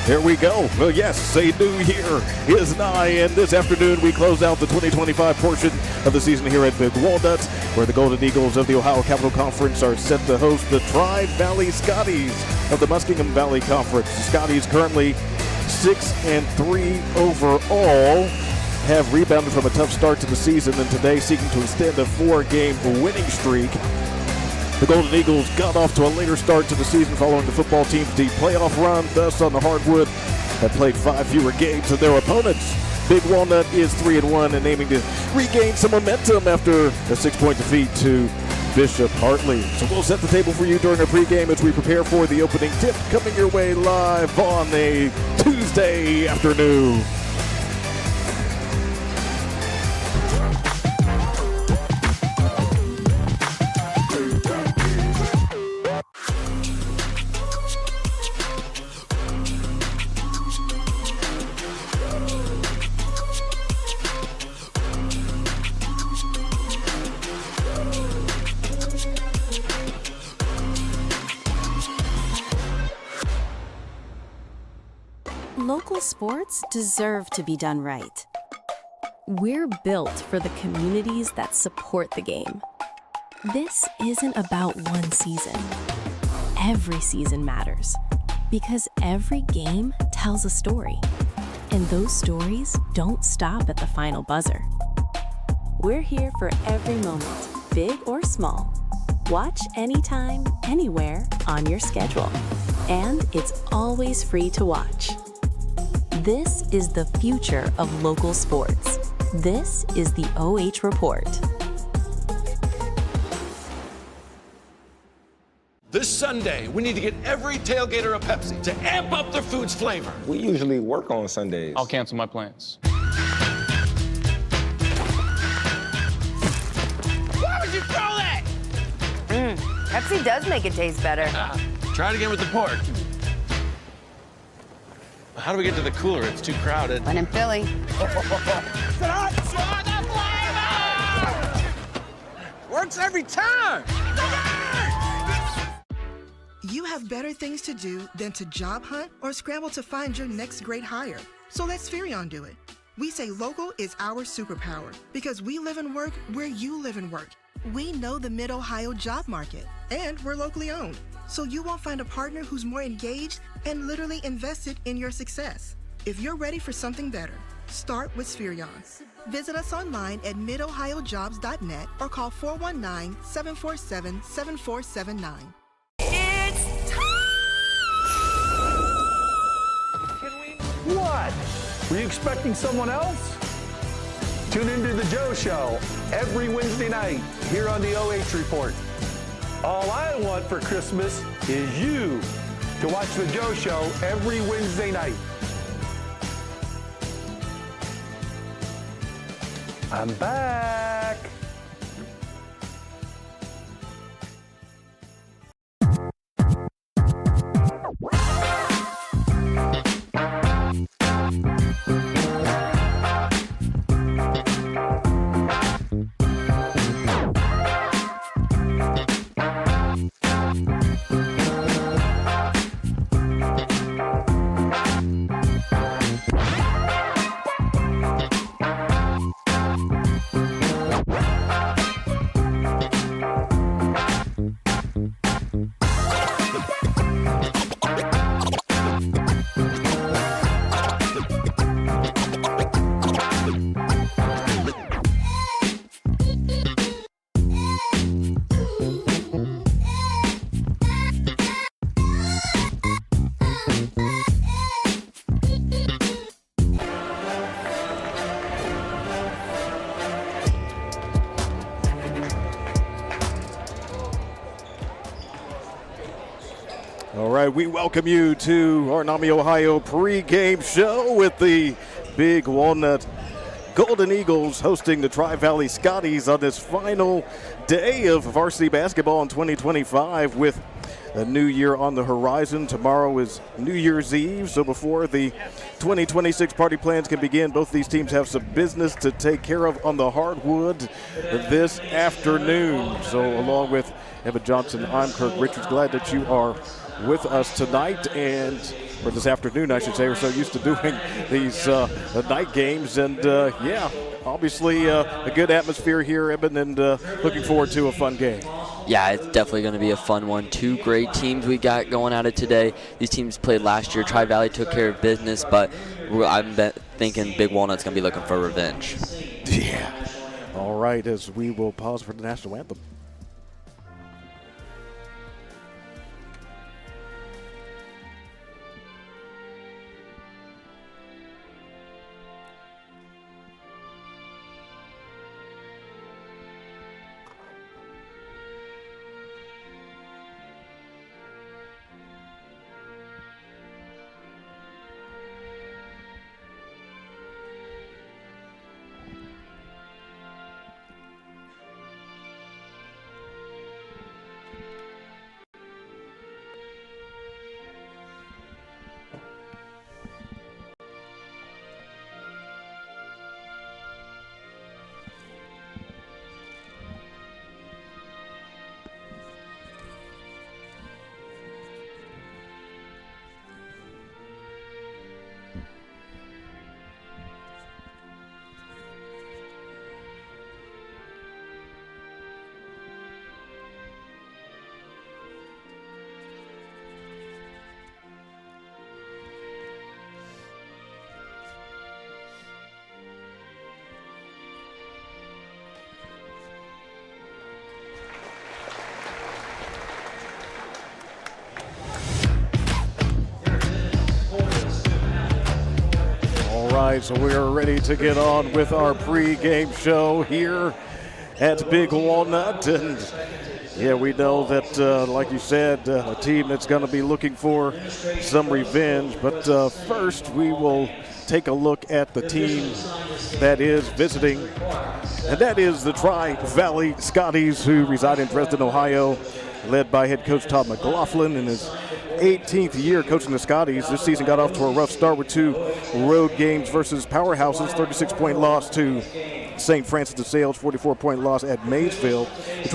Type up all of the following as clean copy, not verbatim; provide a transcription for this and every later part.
Here we go. Well, yes, a new year is nigh, and this afternoon we close out the 2025 portion of the season here at Big Walnut, where the Golden Eagles of the Ohio Capital Conference are set to host the Tri-Valley Scotties of the Muskingum Valley Conference. The Scotties currently 6-3 overall, have rebounded from a tough start to the season, and today seeking to extend a 4-game winning streak. The Golden Eagles got off to a later start to the season following the football team's deep playoff run, thus on the hardwood have played 5 fewer games than their opponents. Big Walnut is 3-1 and aiming to regain some momentum after a 6-point defeat to Bishop Hartley. So we'll set the table for you during our pregame as we prepare for the opening tip coming your way live on a Tuesday afternoon. Local sports deserve to be done right. We're built for the communities that support the game. This isn't about one season. Every season matters because every game tells a story, and those stories don't stop at the final buzzer. We're here for every moment, big or small. Watch anytime, anywhere on your schedule, and it's always free to watch. This is the future of local sports. This is the OH Report. This Sunday, we need to get every tailgater a Pepsi to amp up their food's flavor. We usually work on Sundays. I'll cancel my plans. Why would you throw that? Pepsi does make it taste better. Try it again with the pork. How do we get to the cooler? It's too crowded. When in Philly. Works every time. You have better things to do than to job hunt or scramble to find your next great hire. So let Spherion do it. We say local is our superpower because we live and work where you live and work. We know the Mid-Ohio job market, and we're locally owned. So you won't find a partner who's more engaged and literally invested in your success. If you're ready for something better, start with Spherion. Visit us online at midohiojobs.net or call 419-747-7479. It's time! What? Were you expecting someone else? Tune into The Joe Show every Wednesday night here on the OH Report. All I want for Christmas is you to watch The Joe Show every Wednesday night. I'm back. All right, we welcome you to our NAMI Ohio pregame show with the Big Walnut Golden Eagles hosting the Tri-Valley Scotties on this final day of varsity basketball in 2025 with a new year on the horizon. Tomorrow is New Year's Eve, so before the 2026 party plans can begin, both these teams have some business to take care of on the hardwood this afternoon. So along with Evan Johnson, I'm Kirk Richards. Glad that you are with us tonight. And or this afternoon, I should say. We're so used to doing these night games. And, yeah, obviously a good atmosphere here, Eben, and looking forward to a fun game. Yeah, it's definitely going to be a fun one. Two great teams we got going at it today. These teams played last year. Tri-Valley took care of business, but I'm thinking Big Walnut's going to be looking for revenge. Yeah. All right, as we will pause for the national anthem. So we are ready to get on with our pre-game show here at Big Walnut. And yeah, we know that, like you said, a team that's going to be looking for some revenge. But first, we will take a look at the team that is visiting. And that is the Tri-Valley Scotties, who reside in Dresden, Ohio, led by head coach Todd McLaughlin in his 18th year coaching the Scotties. This season got off to a rough start with 2 road games versus powerhouses, 36-point loss to St. Francis de Sales, 44-point loss at Maysville. The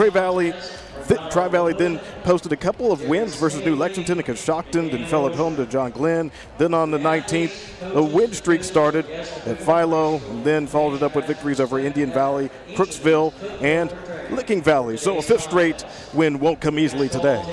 Tri-Valley then posted a couple of wins versus New Lexington and Coshocton, then fell at home to John Glenn. Then on the 19th, a win streak started at Philo, and then followed it up with victories over Indian Valley, Crooksville, and Licking Valley. So a 5th straight win won't come easily today.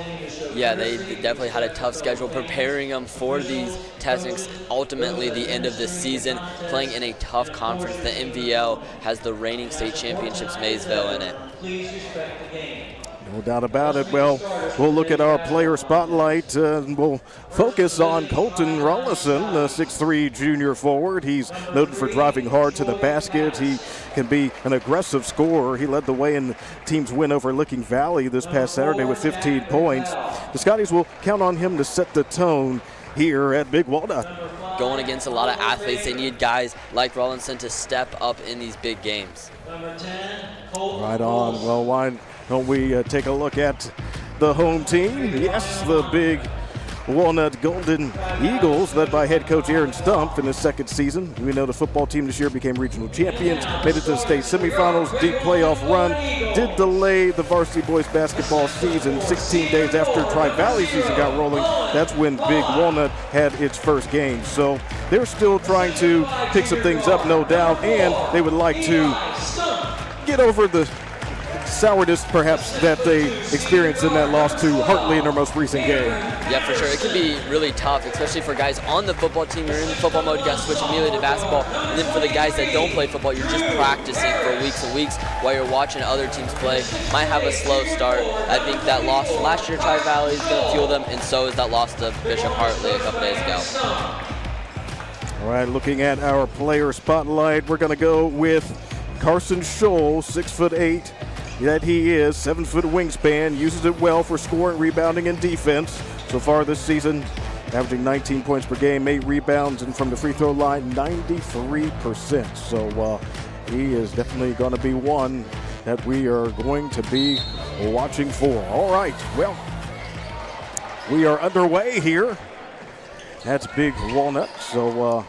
Yeah, they definitely had a tough schedule preparing them for these tests. Ultimately, the end of this season, playing in a tough conference. The MVL has the reigning state championships Maysville in it. No doubt about it. Well, we'll look at our player spotlight and we'll focus on Colton Rollison, the 6'3" junior forward. He's noted for driving hard to the basket. He can be an aggressive scorer. He led the way in the team's win over Licking Valley this past Saturday with 15 points. The Scotties will count on him to set the tone here at Big Walnut. Going against a lot of athletes, they need guys like Rollinson to step up in these big games. Right on. Well, why don't we take a look at the home team? Yes, the Big Walnut Golden Eagles, led by head coach Aaron Stumpf in his 2nd season. We know the football team this year became regional champions, made it to the state semifinals, deep playoff run, did delay the varsity boys basketball season 16 days after Tri-Valley season got rolling. That's when Big Walnut had its first game. So they're still trying to pick some things up, no doubt, and they would like to get over the sourness perhaps that they experienced in that loss to Hartley in their most recent game. Yeah, for sure. It can be really tough, especially for guys on the football team. You're in the football mode, you got to switch immediately to basketball. And then for the guys that don't play football, you're just practicing for weeks and weeks while you're watching other teams play. Might have a slow start. I think that loss last year to Tri-Valley is going to fuel them, and so is that loss to Bishop Hartley a couple days ago. All right, looking at our player spotlight, we're going to go with Carson Scholl, 6'8", that he is, 7-foot wingspan, uses it well for scoring, rebounding, and defense. So far this season, averaging 19 points per game, 8 rebounds, and from the free throw line, 93%. So he is definitely going to be one that we are going to be watching for. All right, well, we are underway here. That's Big Walnut. So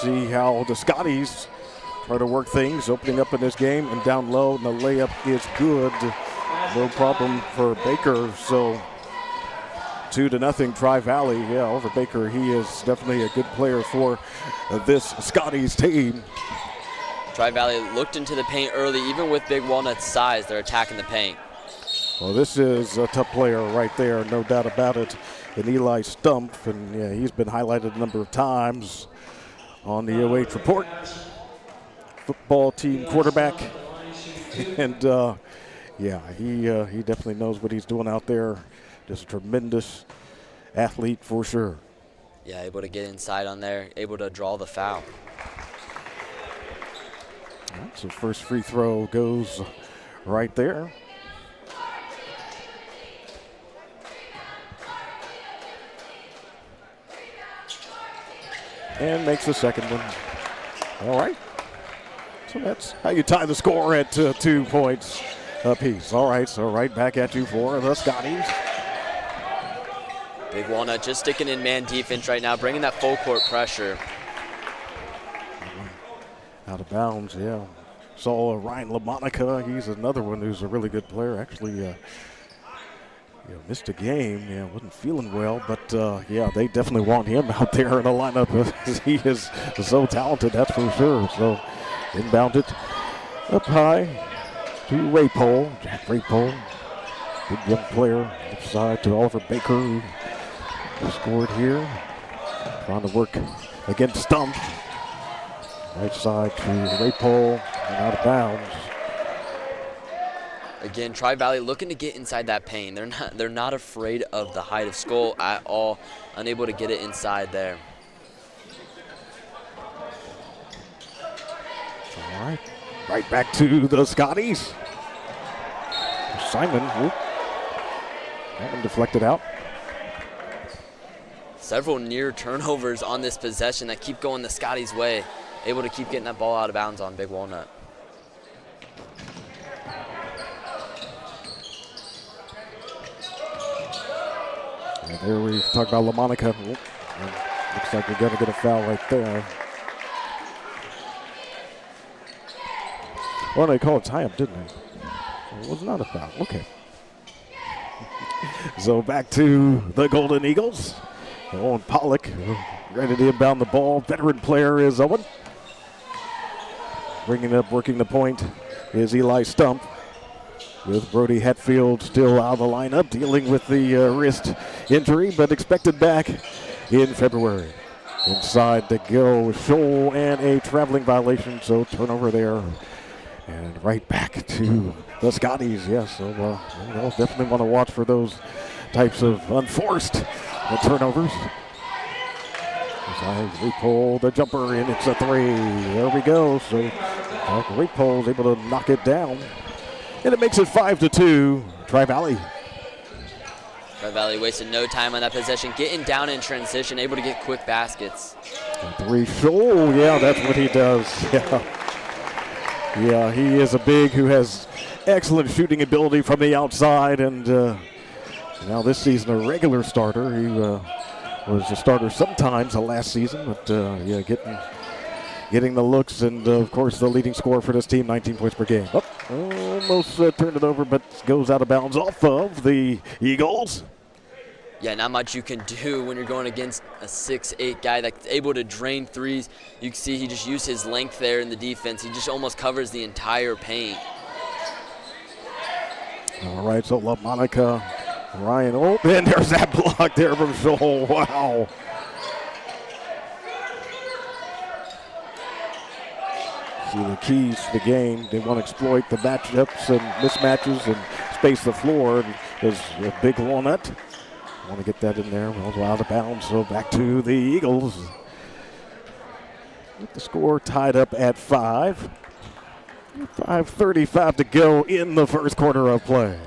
see how the Scotties try to work things, opening up in this game and down low, and the layup is good. No problem for Baker. So 2-0 Tri-Valley. Yeah, Oliver Baker, he is definitely a good player for this Scotties team. Tri-Valley looked into the paint early. Even with Big Walnut's size, they're attacking the paint. Well, this is a tough player right there, no doubt about it. And Eli Stump, and yeah, he's been highlighted a number of times on the OH report. Football team quarterback. And yeah, he definitely knows what he's doing out there. Just a tremendous athlete for sure. Yeah, able to get inside on there, able to draw the foul. All right, so first free throw goes right there. And makes the second one. All right. So that's how you tie the score at 2 points apiece. All right, so right back at you for the Scotties. Big Walnut just sticking in man defense right now, bringing that full court pressure. Out of bounds, yeah. Saw Ryan LaMonica. He's another one who's a really good player. Actually, missed a game. Yeah, wasn't feeling well, but yeah, they definitely want him out there in the lineup. He is so talented, that's for sure. So inbound it up high to Raypole. Jack Raypole, good young player. Left side to Oliver Baker, who scored here. Trying to work against Stump. Right side to Raypole and out of bounds. Again, Tri-Valley looking to get inside that paint. They're not afraid of the height of Skull at all. Unable to get it inside there. All right, right back to the Scotties. Simon, that one deflected out. Several near turnovers on this possession that keep going the Scotties' way. Able to keep getting that ball out of bounds on Big Walnut. And there we talk about LaMonica. Looks like we're going to get a foul right there. Well, they called a tie-up, didn't they? It was not a foul. Okay. So back to the Golden Eagles. Owen Pollock ready to inbound the ball. Veteran player is Owen. Bringing up, working the point is Eli Stump. With Brody Hatfield still out of the lineup, dealing with the wrist injury, but expected back in February. Inside to go, Scholl and a traveling violation, so turnover there. And right back to the Scotties, yes. So we'll definitely want to watch for those types of unforced turnovers. We pull the jumper, and it's a three. There we go. So Raypole is able to knock it down. And it makes it 5-2, Tri-Valley. Tri-Valley wasted no time on that possession, getting down in transition, able to get quick baskets. Three, oh, yeah, that's what he does. Yeah, he is a big who has excellent shooting ability from the outside, and now this season a regular starter. He was a starter sometimes last season, but yeah, getting the looks, and of course the leading scorer for this team, 19 points per game. Almost turned it over, but goes out of bounds off of the Eagles. Yeah, not much you can do when you're going against a 6'8" guy that's able to drain threes. You can see he just used his length there in the defense. He just almost covers the entire paint. All right, so LaMonica, Ryan, and there's that block there from Scholl. Wow. See the keys to the game. They want to exploit the matchups and mismatches and space the floor. There's a Big Walnut. Want to get that in there. Well, out of bounds, so back to the Eagles. With the score tied up at 5. 5:35 to go in the first quarter of play.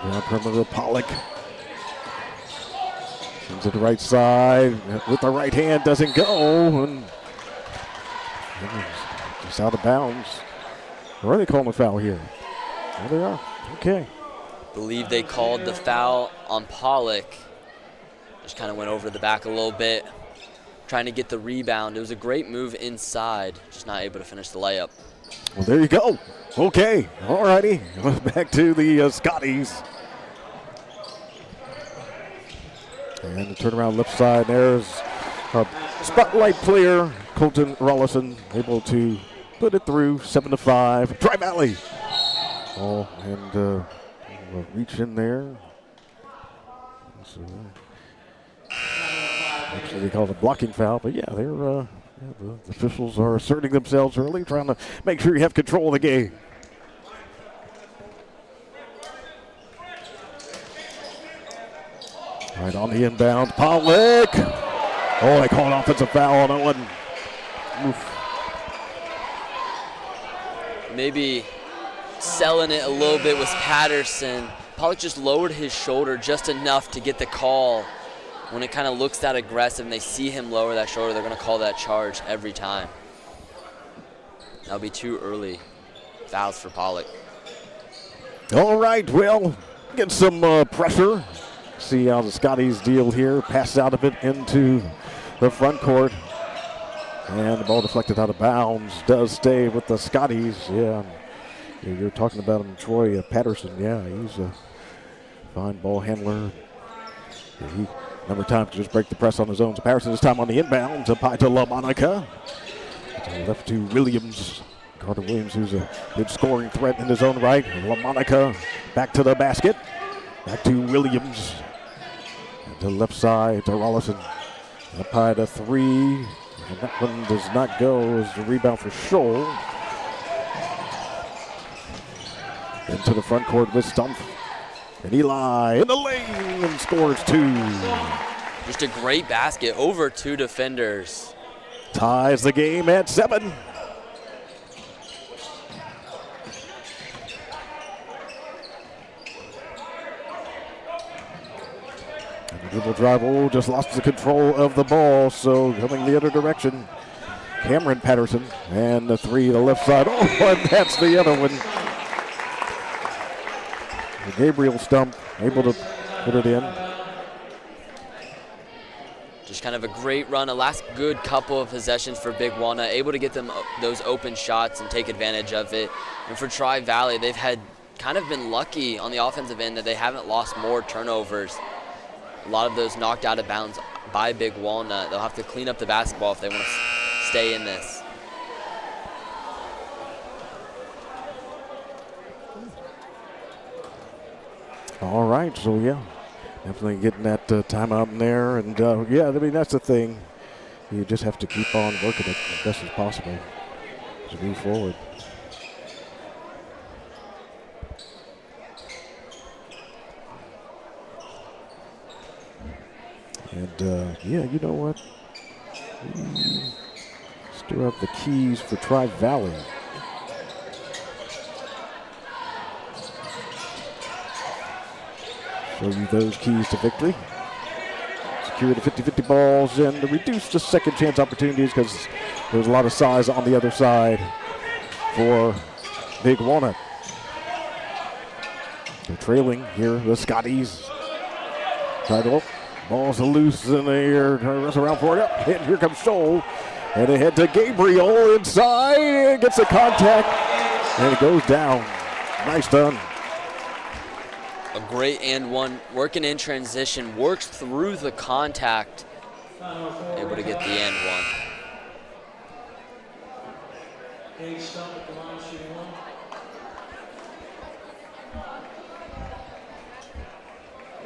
Down perimeter, Pollock. Comes to the right side with the right hand, doesn't go, and just out of bounds. Or are they calling a foul here? There they are. Okay. Believe they called the foul on Pollock. Just kind of went over the back a little bit, trying to get the rebound. It was a great move inside, just not able to finish the layup. Well, there you go. Okay, all righty. Back to the Scotties. And the turnaround left side, there's our spotlight player, Colton Rollison, able to put it through 7-5. Tri-Valley. Oh, and we'll reach in there. So, actually, they call it a blocking foul, but yeah, they're the officials are asserting themselves early, trying to make sure you have control of the game. Right on the inbound, Pollock. Oh, they call an offensive foul on that one. Oof. Maybe selling it a little bit was Patterson. Pollock just lowered his shoulder just enough to get the call. When it kind of looks that aggressive and they see him lower that shoulder, they're going to call that charge every time. That'll be too early fouls for Pollock. All right, well, get some pressure. See how the Scotties deal here. Pass out of it into the front court. And the ball deflected out of bounds. Does stay with the Scotties. Yeah, you're talking about him, Troy Patterson. Yeah, he's a fine ball handler. Yeah, he number of times to just break the press on his own. So Patterson this time on the inbound. Up high to LaMonica. Left to Williams. Carter Williams, who's a good scoring threat in his own right. LaMonica back to the basket. Back to Williams. And to the left side to Rollison. Up high to three. And that one does not go as the rebound for Scholl. Into the front court with Stumpf. And Eli in the lane and scores two. Just a great basket over two defenders. Ties the game at 7. And the dribble drive, just lost the control of the ball, so coming the other direction. Cameron Patterson, and the three to the left side. Oh, and that's the other one. Gabriel Stumpf able to put it in. Just kind of a great run, a last good couple of possessions for Big Walnut, able to get them those open shots and take advantage of it. And for Tri-Valley, they've had kind of been lucky on the offensive end that they haven't lost more turnovers. A lot of those knocked out of bounds by Big Walnut. They'll have to clean up the basketball if they want to stay in this. All right, so yeah, definitely getting that timeout in there. And yeah, I mean, that's the thing. You just have to keep on working it as best as possible to move forward. And yeah, you know what? We still have the keys for Tri-Valley. Show you those keys to victory. Secure the 50-50 balls and reduce the second chance opportunities because there's a lot of size on the other side for Big Walnut. They're trailing here, the Scotties. Ball's loose in the air, runs around for it up, and here comes Scholl. And ahead to Gabriel inside, and gets the contact, and it goes down. Nice done. A great and one, working in transition, works through the contact, able to get the and one.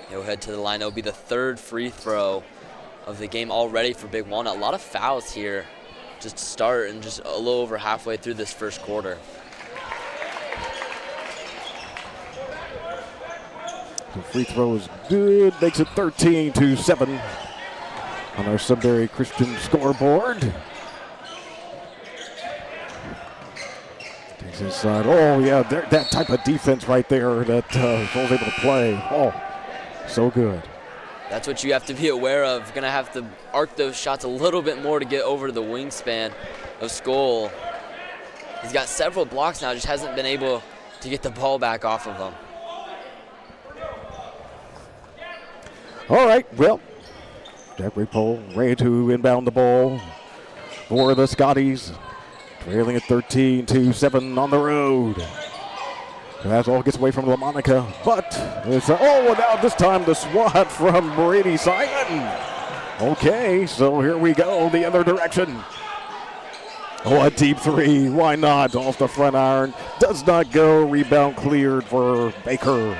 He'll head to the line. It'll be the third free throw of the game already for Big Walnut. A lot of fouls here just to start and just a little over halfway through this first quarter. The free throw is good, makes it 13-7 on our Sunbury Christian scoreboard. Takes inside. Oh, yeah, that type of defense right there that Scholl's able to play. Oh, so good. That's what you have to be aware of. You're going to have to arc those shots a little bit more to get over the wingspan of Scholl. He's got several blocks now, just hasn't been able to get the ball back off of them. All right, well, Jack Rapole ready to inbound the ball for the Scotties. trailing at 13-7 on the road. That all gets away from LaMonica, but it's now this time the swat from Brady Simon. Okay, so here we go, the other direction. Oh, a deep three, why not? Off the front iron, does not go. Rebound cleared for Baker.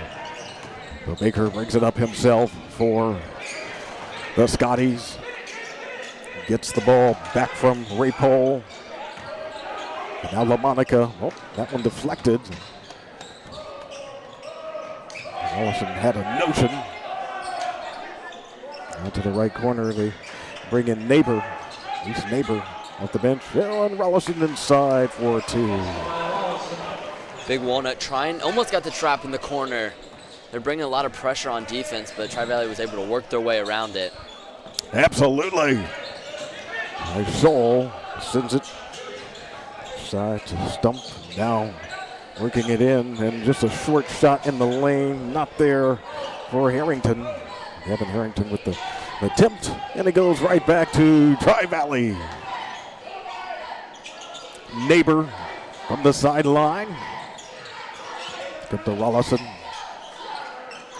So Baker brings it up himself for the Scotties. Gets the ball back from Ray Pole. And now LaMonica, that one deflected. Allison had a notion. Out to the right corner, they bring in Neighbor. East Neighbor off the bench. And Rollison inside for 2. Big Walnut almost got the trap in the corner. They're bringing a lot of pressure on defense, but Tri-Valley was able to work their way around it. Absolutely. Soul sends it side to Stump down. Working it in, and just a short shot in the lane, not there for Harrington. Evan Harrington with the attempt, and it goes right back to Tri-Valley. Neighbor from the sideline. Good to Rollison.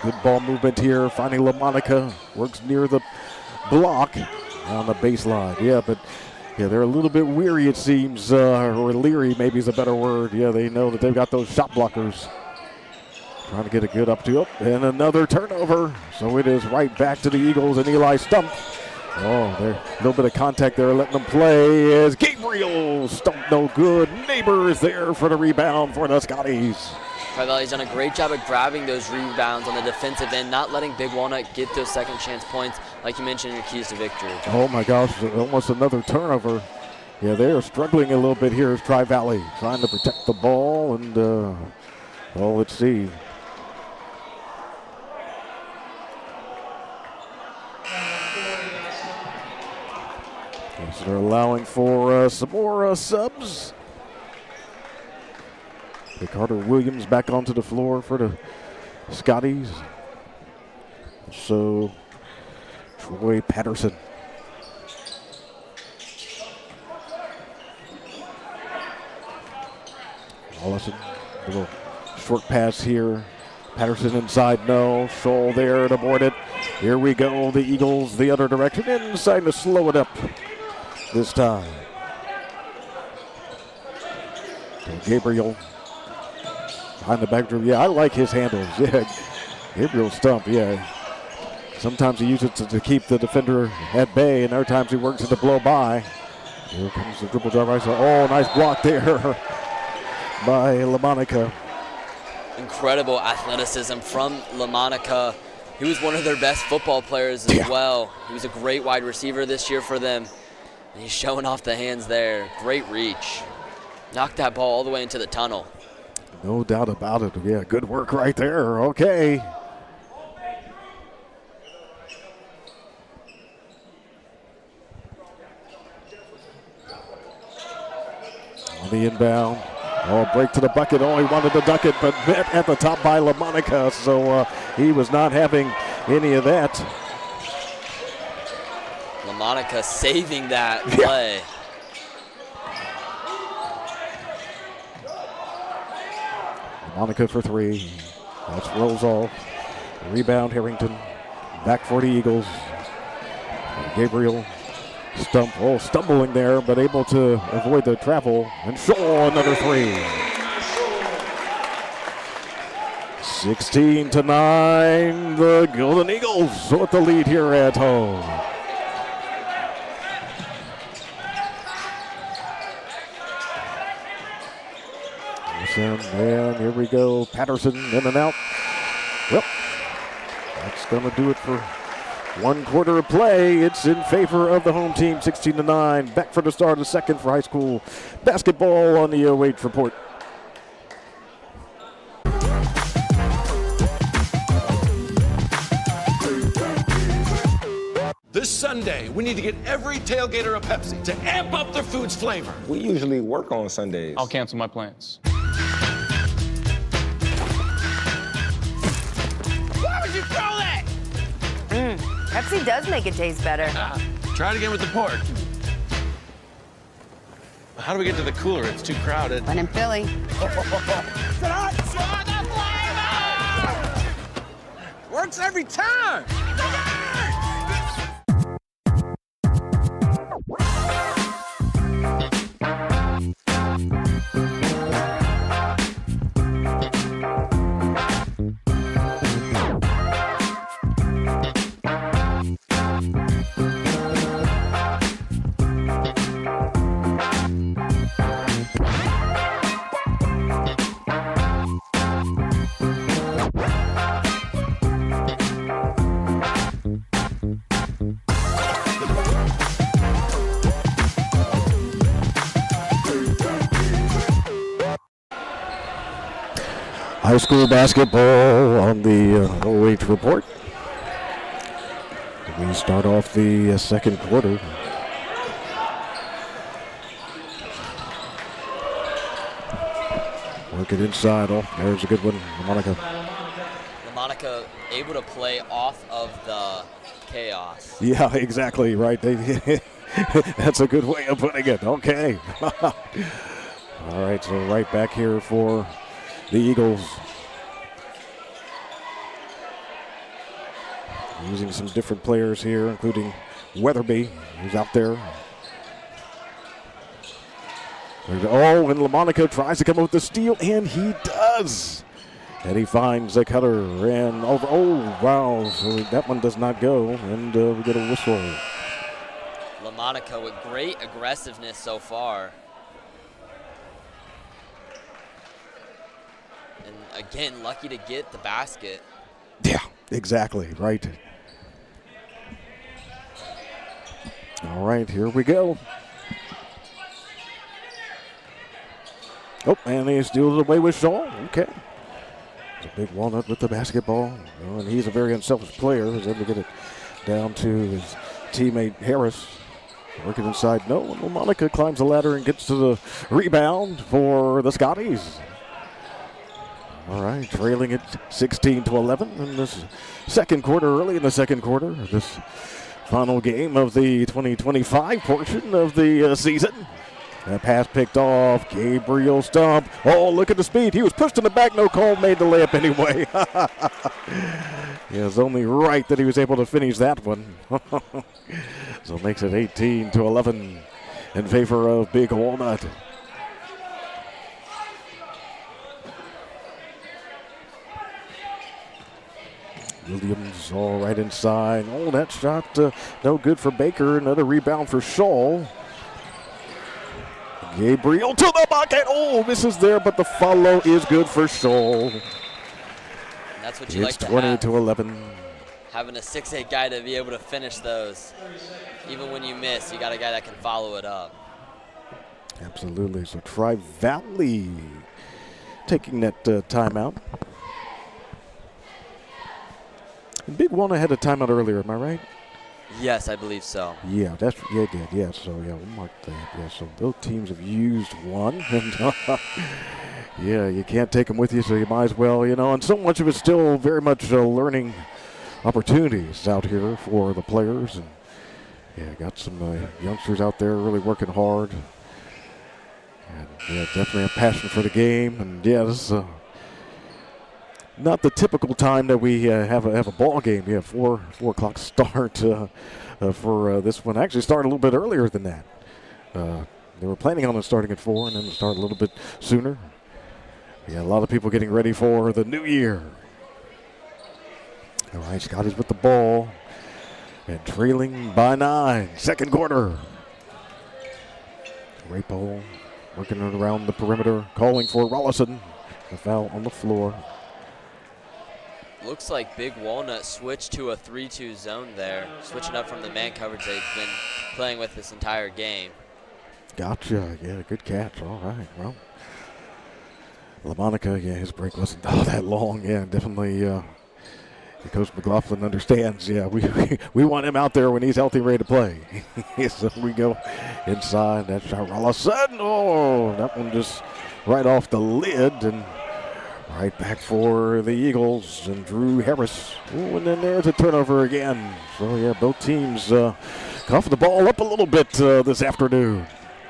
Good ball movement here, finding LaMonica. Works near the block on the baseline. Yeah, they're a little bit weary, it seems, or leery maybe is a better word. Yeah, they know that they've got those shot blockers. Trying to get a good up, and another turnover. So it is right back to the Eagles and Eli Stump. Oh, there a little bit of contact there, letting them play as Gabriel Stump, no good. Neighbor is there for the rebound for the Scotties. Tri-Valley's done a great job of grabbing those rebounds on the defensive end, not letting Big Walnut get those second chance points, like you mentioned, your keys to victory. Oh my gosh, almost another turnover. Yeah, they are struggling a little bit here as Tri-Valley, trying to protect the ball, and let's see. So they're allowing for some more subs. Carter Williams back onto the floor for the Scotties. So Troy Patterson. Allison, a little short pass here. Patterson inside, no. Scholl there to board it. Here we go, the Eagles the other direction, inside to slow it up this time. So Gabriel behind the back door. Yeah, I like his handles. Yeah, Gabriel Stump, yeah. Sometimes he uses it to keep the defender at bay, and other times he works it to blow by. Here comes the dribble drive. Oh, nice block there by LaMonica. Incredible athleticism from LaMonica. He was one of their best football players as well. He was a great wide receiver this year for them. And he's showing off the hands there. Great reach. Knocked that ball all the way into the tunnel. No doubt about it. Yeah, good work right there. Okay. On the inbound. Oh, break to the bucket. Oh, he wanted to duck it, but met at the top by LaMonica, so he was not having any of that. LaMonica saving that play. LaMonica for 3. That's rolls off. Rebound, Harrington. Back for the Eagles. Gabriel Stump, stumbling there, but able to avoid the travel. And Scholl, another 3. 16-9, the Golden Eagles with the lead here at home. And here we go, Patterson in and out. Well, that's going to do it for one quarter of play. It's in favor of the home team, 16-9. Back for the start of the second for high school basketball on the OH Report. This Sunday, we need to get every tailgater a Pepsi to amp up their food's flavor. We usually work on Sundays. I'll cancel my plans. Why would you throw that? Pepsi does make it taste better. Try it again with the pork. How do we get to the cooler? It's too crowded. When in Philly. Works every time. High school basketball on the OH report. We start off the second quarter. Work it inside. Oh, there's a good one. LaMonica able to play off of the chaos. Yeah, exactly right. That's a good way of putting it. Okay. All right, so right back here for the Eagles. Using some different players here, including Weatherby, who's out there. Oh, and LaMonica tries to come up with the steal, and he does. And he finds a cutter and over. Oh, wow. So that one does not go, and we get a whistle. LaMonica with great aggressiveness so far. And again, lucky to get the basket. Yeah, exactly, right. All right, here we go. Oh, and he steals it away with Shaw. Okay. It's a big Walnut with the basketball. Oh, and he's a very unselfish player. He's able to get it down to his teammate Harris. Working inside. No, LaMonica climbs the ladder and gets to the rebound for the Scotties. All right, trailing it 16-11 in this second quarter, early in the second quarter. This final game of the 2025 portion of the season. That pass picked off. Gabriel Stump. Oh, look at the speed. He was pushed in the back. No call. Made the layup anyway. Yeah, it's only right that he was able to finish that one. So it makes it 18-11 in favor of Big Walnut. Williams all right inside. Oh, that shot no good for Baker. Another rebound for Shaw. Gabriel to the bucket. Oh, misses there, but the follow is good for Shaw. That's what you like to have. It's 20-11. Having a 6'8" guy to be able to finish those. Even when you miss, you got a guy that can follow it up. Absolutely. So Tri-Valley taking that timeout. And Big Walnut had a timeout earlier, am I right? Yes, I believe so. Yeah, it did. Yeah, so yeah, we'll mark that. Yeah, so both teams have used one. And yeah, you can't take them with you, so you might as well, and so much of it's still very much learning opportunities out here for the players. And yeah, got some youngsters out there really working hard. And yeah, definitely a passion for the game. And yeah, this is not the typical time that we have a ball game. Yeah, 4 o'clock start for this one. Actually, started a little bit earlier than that. They were planning on it starting at 4 and then start a little bit sooner. We got a lot of people getting ready for the new year. All right, Scotties with the ball and trailing by 9. Second quarter. Rapo working around the perimeter, calling for Rollison. A foul on the floor. Looks like Big Walnut switched to a 3-2 zone there, switching up from the man coverage they've been playing with this entire game. Gotcha. Yeah, good catch. All right. Well, LaMonica, yeah, his break wasn't all that long. Yeah, definitely. Coach McLaughlin understands. Yeah, we want him out there when he's healthy, ready to play. So we go inside. That shot, Rollison. Oh, that one just right off the lid and right back for the Eagles and Drew Harris. Oh, and then there's a turnover again. So yeah, both teams coughing the ball up a little bit this afternoon.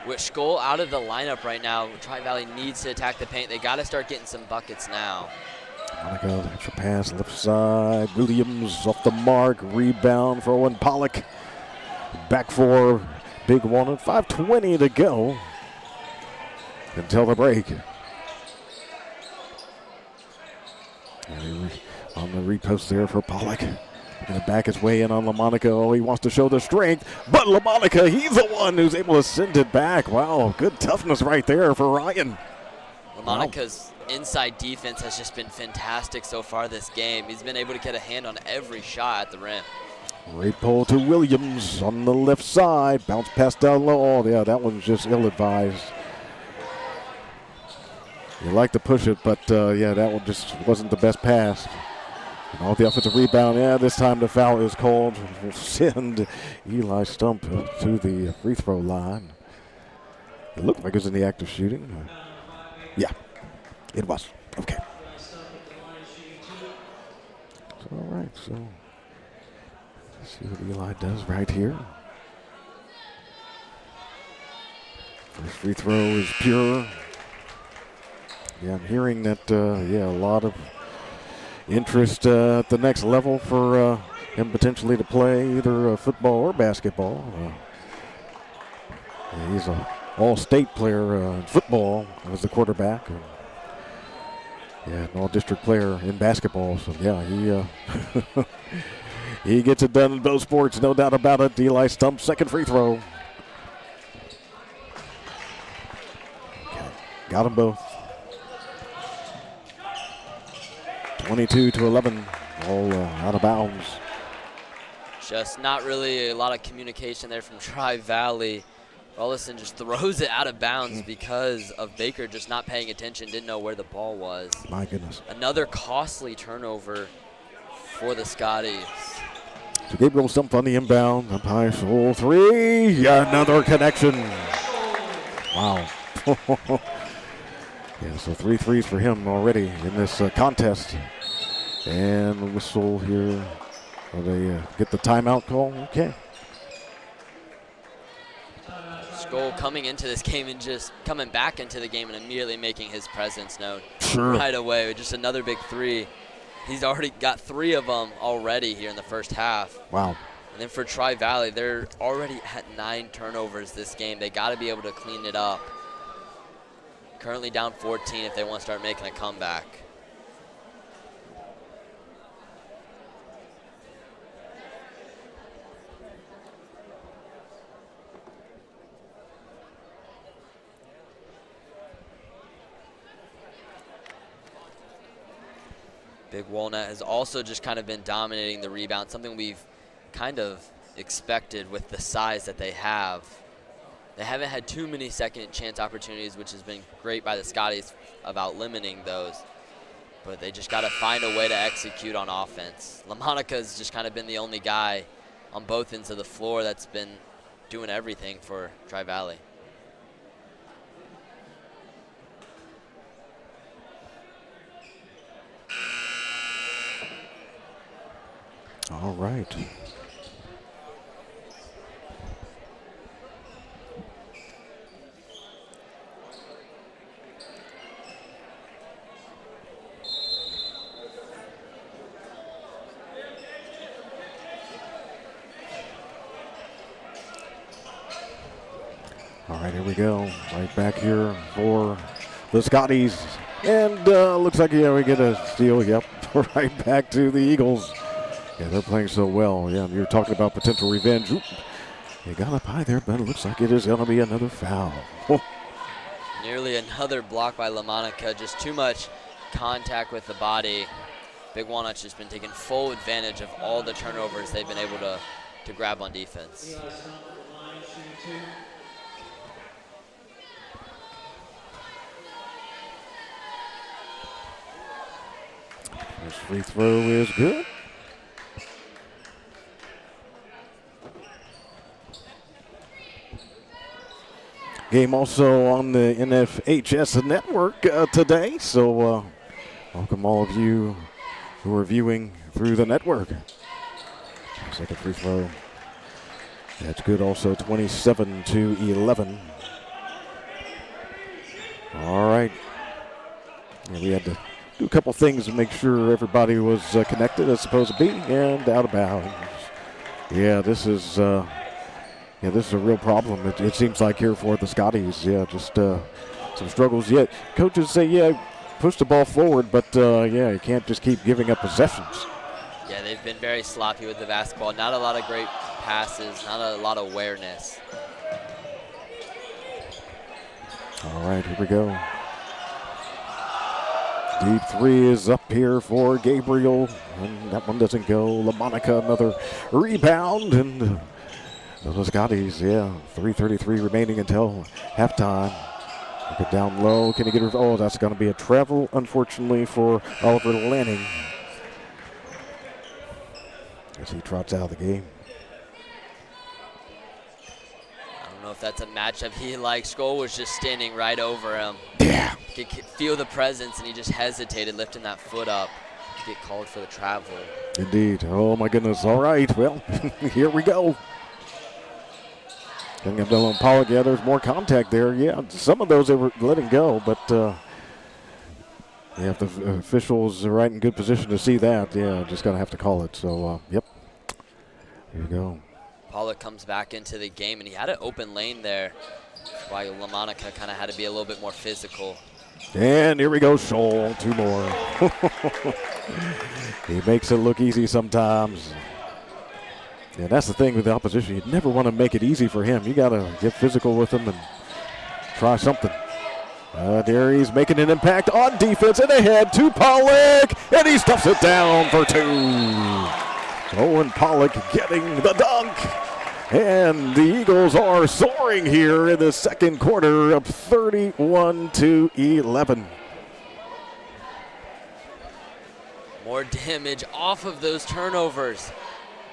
With Skoll out of the lineup right now, Tri-Valley needs to attack the paint. They got to start getting some buckets now. Monica, extra pass, left side. Williams off the mark. Rebound for Owen Pollock. Back for Big Walnut. 5:20 to go until the break. And on the repost there for Pollock. Gonna back his way in on LaMonica. Oh, he wants to show the strength, but LaMonica, he's the one who's able to send it back. Wow, good toughness right there for Ryan. LaMonica's inside defense has just been fantastic so far this game. He's been able to get a hand on every shot at the rim. Great pull to Williams on the left side. Bounce pass down low. Oh, yeah, that one's just ill-advised. You like to push it, but yeah, that one just wasn't the best pass. And all the offensive rebound. Yeah, this time the foul is called. We'll send Eli Stump to the free throw line. It looked like it was in the act of shooting. Yeah, it was. Okay. So, all right, so let's see what Eli does right here. First free throw is pure. Yeah, I'm hearing that, yeah, a lot of interest at the next level for him potentially to play either football or basketball. Yeah, he's an all-state player in football as the quarterback. Yeah, an all-district player in basketball. So, yeah, he he gets it done in both sports, no doubt about it. Eli Stump's second free throw. Okay. Got them both. 22-11, all out of bounds. Just not really a lot of communication there from Tri-Valley. Rollison just throws it out of bounds because of Baker just not paying attention, didn't know where the ball was. My goodness. Another costly turnover for the Scotties. So Gabriel Stump on the inbound, up high, soul three, another connection. Wow. Yeah, so 3 threes for him already in this contest. And the whistle here. Will they get the timeout call? Okay. Skoll coming into this game and just coming back into the game and immediately making his presence known. Sure. Right away, just another big three. He's already got 3 of them already here in the first half. Wow. And then for Tri-Valley, they're already at 9 turnovers this game. They got to be able to clean it up. Currently down 14 if they want to start making a comeback. Big Walnut has also just kind of been dominating the rebound, something we've kind of expected with the size that they have. They haven't had too many second chance opportunities, which has been great by the Scotties about limiting those. But they just got to find a way to execute on offense. LaMonica's just kind of been the only guy on both ends of the floor that's been doing everything for Tri-Valley. All right. All right, here we go. Right back here for the Scotties. And looks like, yeah, we get a steal. Yep, right back to the Eagles. Yeah, they're playing so well. Yeah, you're talking about potential revenge. Oop. They got up high there, but it looks like it is going to be another foul. Oh. Nearly another block by LaMonica. Just too much contact with the body. Big Walnut's just been taking full advantage of all the turnovers they've been able to grab on defense. This free throw is good. Game also on the NFHS network today, so welcome all of you who are viewing through the network. Second free throw. That's good also, 27-11. All right. Yeah, we had to do a couple things to make sure everybody was connected as supposed to be, and out of bounds. Yeah, this is a real problem. It seems like here for the Scotties. Yeah, just some struggles yet. Coaches say, yeah, push the ball forward, but yeah, you can't just keep giving up possessions. Yeah, they've been very sloppy with the basketball. Not a lot of great passes, not a lot of awareness. All right, here we go. Deep three is up here for Gabriel, and that one doesn't go. LaMonica, another rebound, and the Scotties, yeah, 3:33 remaining until halftime. Look it down low. Can he get her? Oh, that's going to be a travel, unfortunately, for Oliver Lanning as he trots out of the game. I don't know if that's a matchup he likes. Scholl was just standing right over him. Yeah. He could feel the presence, and he just hesitated, lifting that foot up to get called for the travel. Indeed. Oh, my goodness. All right. Well, here we go. Dylan Pollock, yeah, there's more contact there. Yeah, some of those they were letting go, but yeah, if the officials are right in good position to see that, yeah, just going to have to call it. So, yep. Here you go. Pollock comes back into the game, and he had an open lane there, while LaMonica kind of had to be a little bit more physical. And here we go, Scholl, two more. He makes it look easy sometimes. Yeah, that's the thing with the opposition. You never want to make it easy for him. You got to get physical with him and try something. There he's making an impact on defense and ahead to Pollock, and he stuffs it down for two. Owen Pollock getting the dunk. And the Eagles are soaring here in the second quarter, up 31-11. More damage off of those turnovers.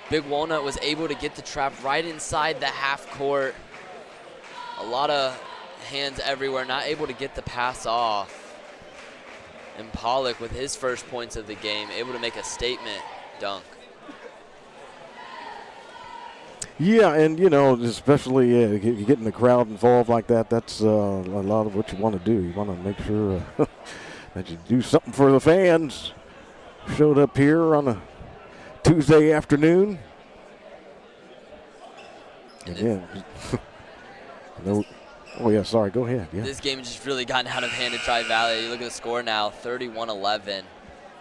Big Walnut was able to get the trap right inside the half court. A lot of hands everywhere, not able to get the pass off. And Pollock, with his first points of the game, able to make a statement dunk. Yeah, and, you know, especially getting the crowd involved like that, that's a lot of what you want to do. You want to make sure that you do something for the fans. Showed up here on a Tuesday afternoon. And yeah. Oh, yeah, sorry, go ahead. Yeah. This game has just really gotten out of hand at Tri-Valley. You look at the score now, 31-11.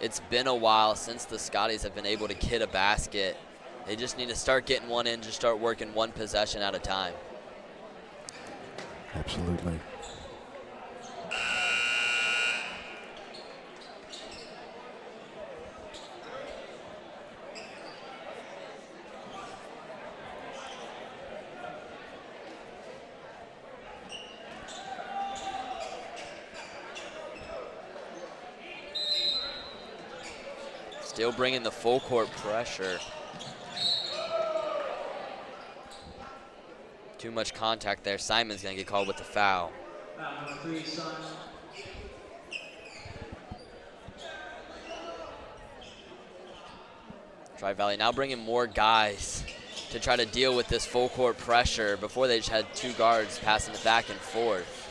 It's been a while since the Scotties have been able to hit a basket. They just need to start getting one in, just start working one possession at a time. Absolutely. Still bringing the full court pressure. Too much contact there. Simon's going to get called with the foul. Tri-Valley now bringing more guys to try to deal with this full court pressure. Before they just had two guards passing it back and forth.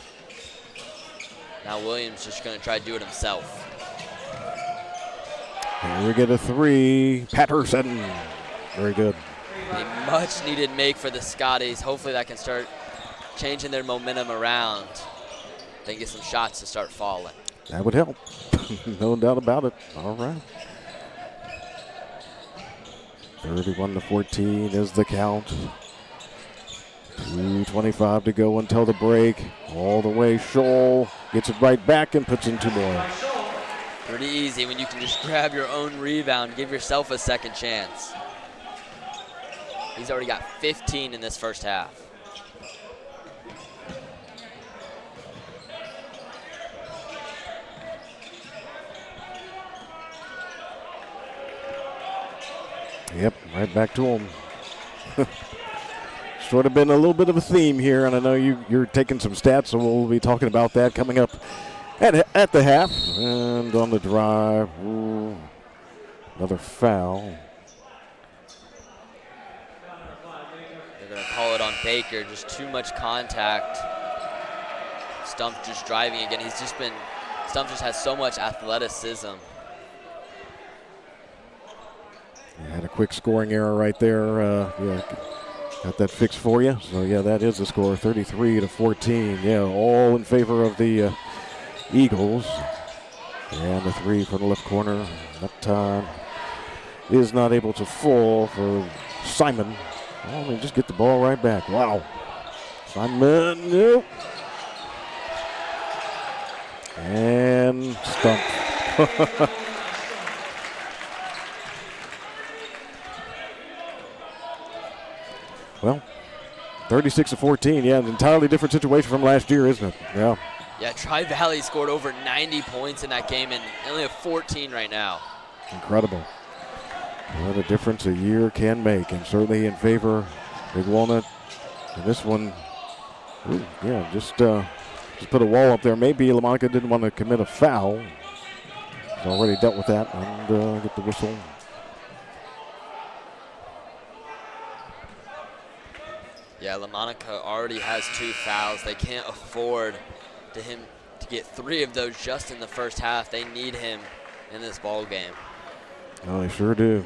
Now Williams just going to try to do it himself. Here we get a three. Patterson. Very good. A much needed make for the Scotties. Hopefully that can start changing their momentum around. They can get some shots to start falling. That would help. No doubt about it. All right. 31-14 is the count. 2:25 to go until the break. All the way, Scholl gets it right back and puts in two more. Pretty easy when you can just grab your own rebound, give yourself a second chance. He's already got 15 in this first half. Yep, right back to him. Sort of been a little bit of a theme here, and I know you're taking some stats, so we'll be talking about that coming up at the half. And on the drive, ooh, another foul. They're going to call it on Baker, just too much contact. Stump just driving again. Stump just has so much athleticism. Had a quick scoring error right there. Yeah, got that fixed for you. So yeah, that is the score, 33-14. Yeah, all in favor of the Eagles. And the three from the left corner. That time is not able to fall for Simon. Oh, they just get the ball right back. Wow. Simon, nope. And Stump. Well, 36-14. Yeah, an entirely different situation from last year, isn't it? Yeah. Yeah, Tri-Valley scored over 90 points in that game and only have 14 right now. Incredible. What a difference a year can make, and certainly in favor of Big Walnut. And this one, ooh, yeah, just put a wall up there. Maybe LaMonica didn't want to commit a foul. He's already dealt with that and get the whistle. Yeah, LaMonica already has 2 fouls. They can't afford to get 3 of those just in the first half. They need him in this ball game. Oh, they sure do.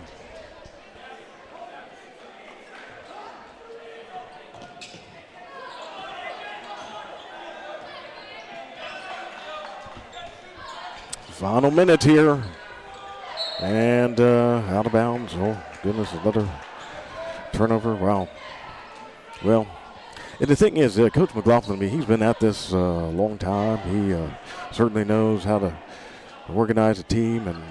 Final minute here. And out of bounds. Oh, goodness, another turnover. Wow. Well, and the thing is, Coach McLaughlin, he's been at this a long time. He certainly knows how to organize a team and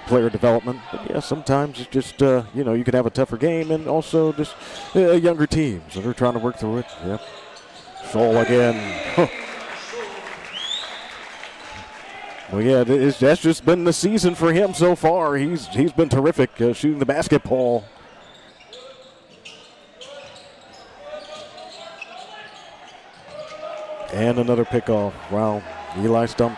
player development. But yeah, sometimes it's just, you can have a tougher game and also just younger teams. So they're trying to work through it. Yep. Scholl again. Well, yeah, that's just been the season for him so far. He's been terrific shooting the basketball. And another pickoff. Wow. Eli Stump.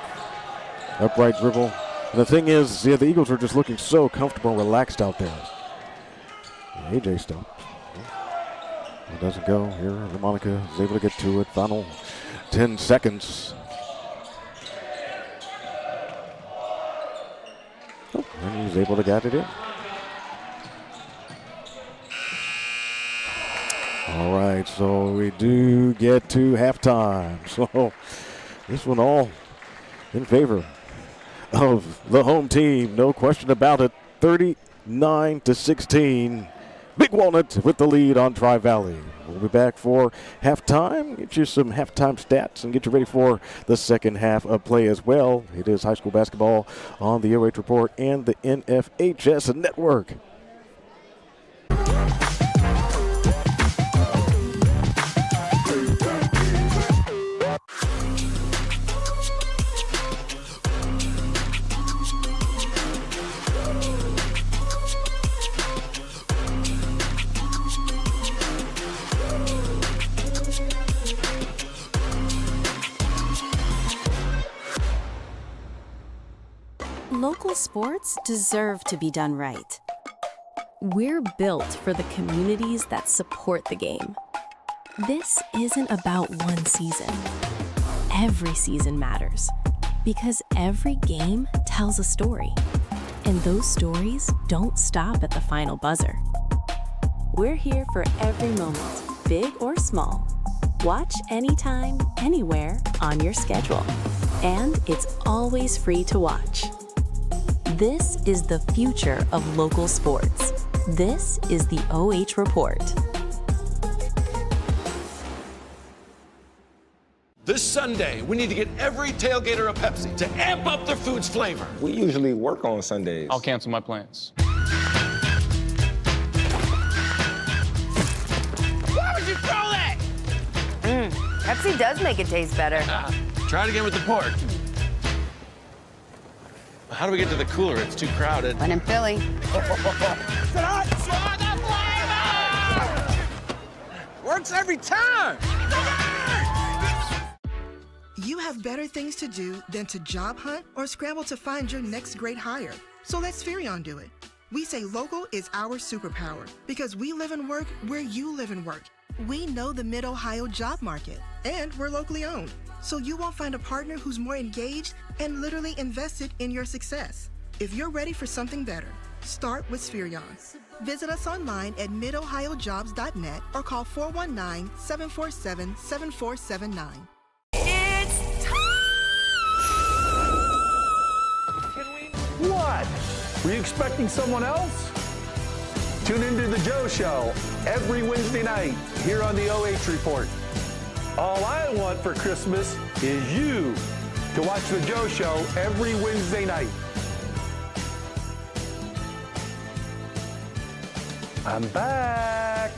Upright dribble. And the thing is, yeah, the Eagles are just looking so comfortable and relaxed out there. AJ Stump. It doesn't go. Here, LaMonica is able to get to it. Final 10 seconds. Oh, and he's able to get it in. All right, so we do get to halftime. So this one all in favor of the home team. No question about it. 39-16. Big Walnut with the lead on Tri-Valley. We'll be back for halftime. Get you some halftime stats and get you ready for the second half of play as well. It is high school basketball on the OH Report and the NFHS Network. Local sports deserve to be done right. We're built for the communities that support the game. This isn't about one season. Every season matters because every game tells a story. And those stories don't stop at the final buzzer. We're here for every moment, big or small. Watch anytime, anywhere, on your schedule. And it's always free to watch. This is the future of local sports. This is the OH Report. This Sunday, we need to get every tailgater a Pepsi to amp up their food's flavor. We usually work on Sundays. I'll cancel my plans. Why would you throw that? Pepsi does make it taste better. Try it again with the pork. How do we get to the cooler? It's too crowded. When in Philly. Works every time. You have better things to do than to job hunt or scramble to find your next great hire. So let Spherion do it. We say local is our superpower because we live and work where you live and work. We know the Mid-Ohio job market, and we're locally owned. so you won't find a partner who's more engaged and literally invested in your success. If you're ready for something better, start with Spherion. Visit us online at midohiojobs.net or call 419-747-7479. It's What? Were you expecting someone else? Tune into The Joe Show every Wednesday night here on the OH Report. All I want for Christmas is you to watch The Joe Show every Wednesday night. I'm back.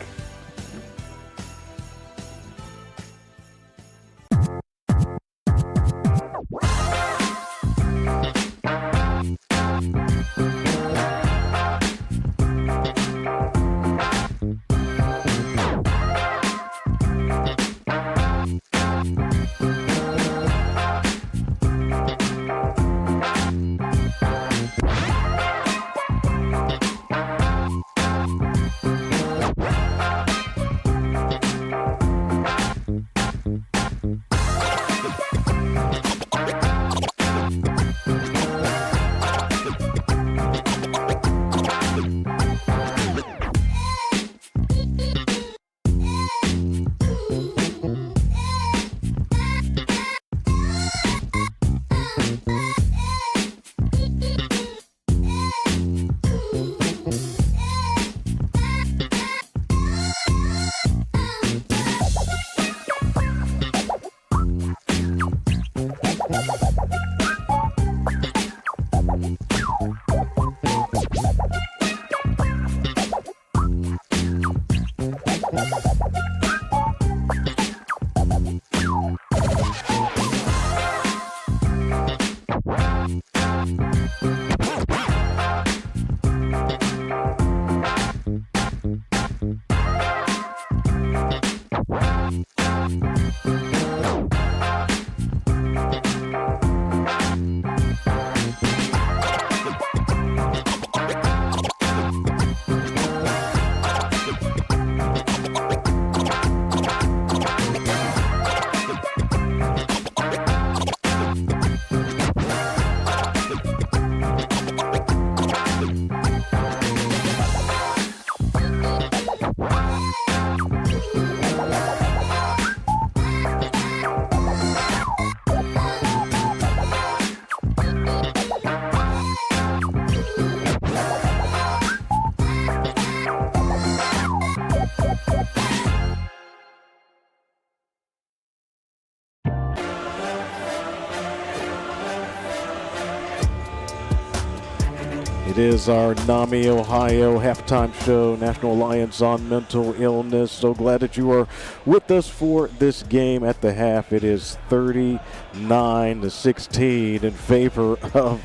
It is our NAMI Ohio halftime show, National Alliance on Mental Illness. So glad that you are with us for this game at the half. It is 39-16 in favor of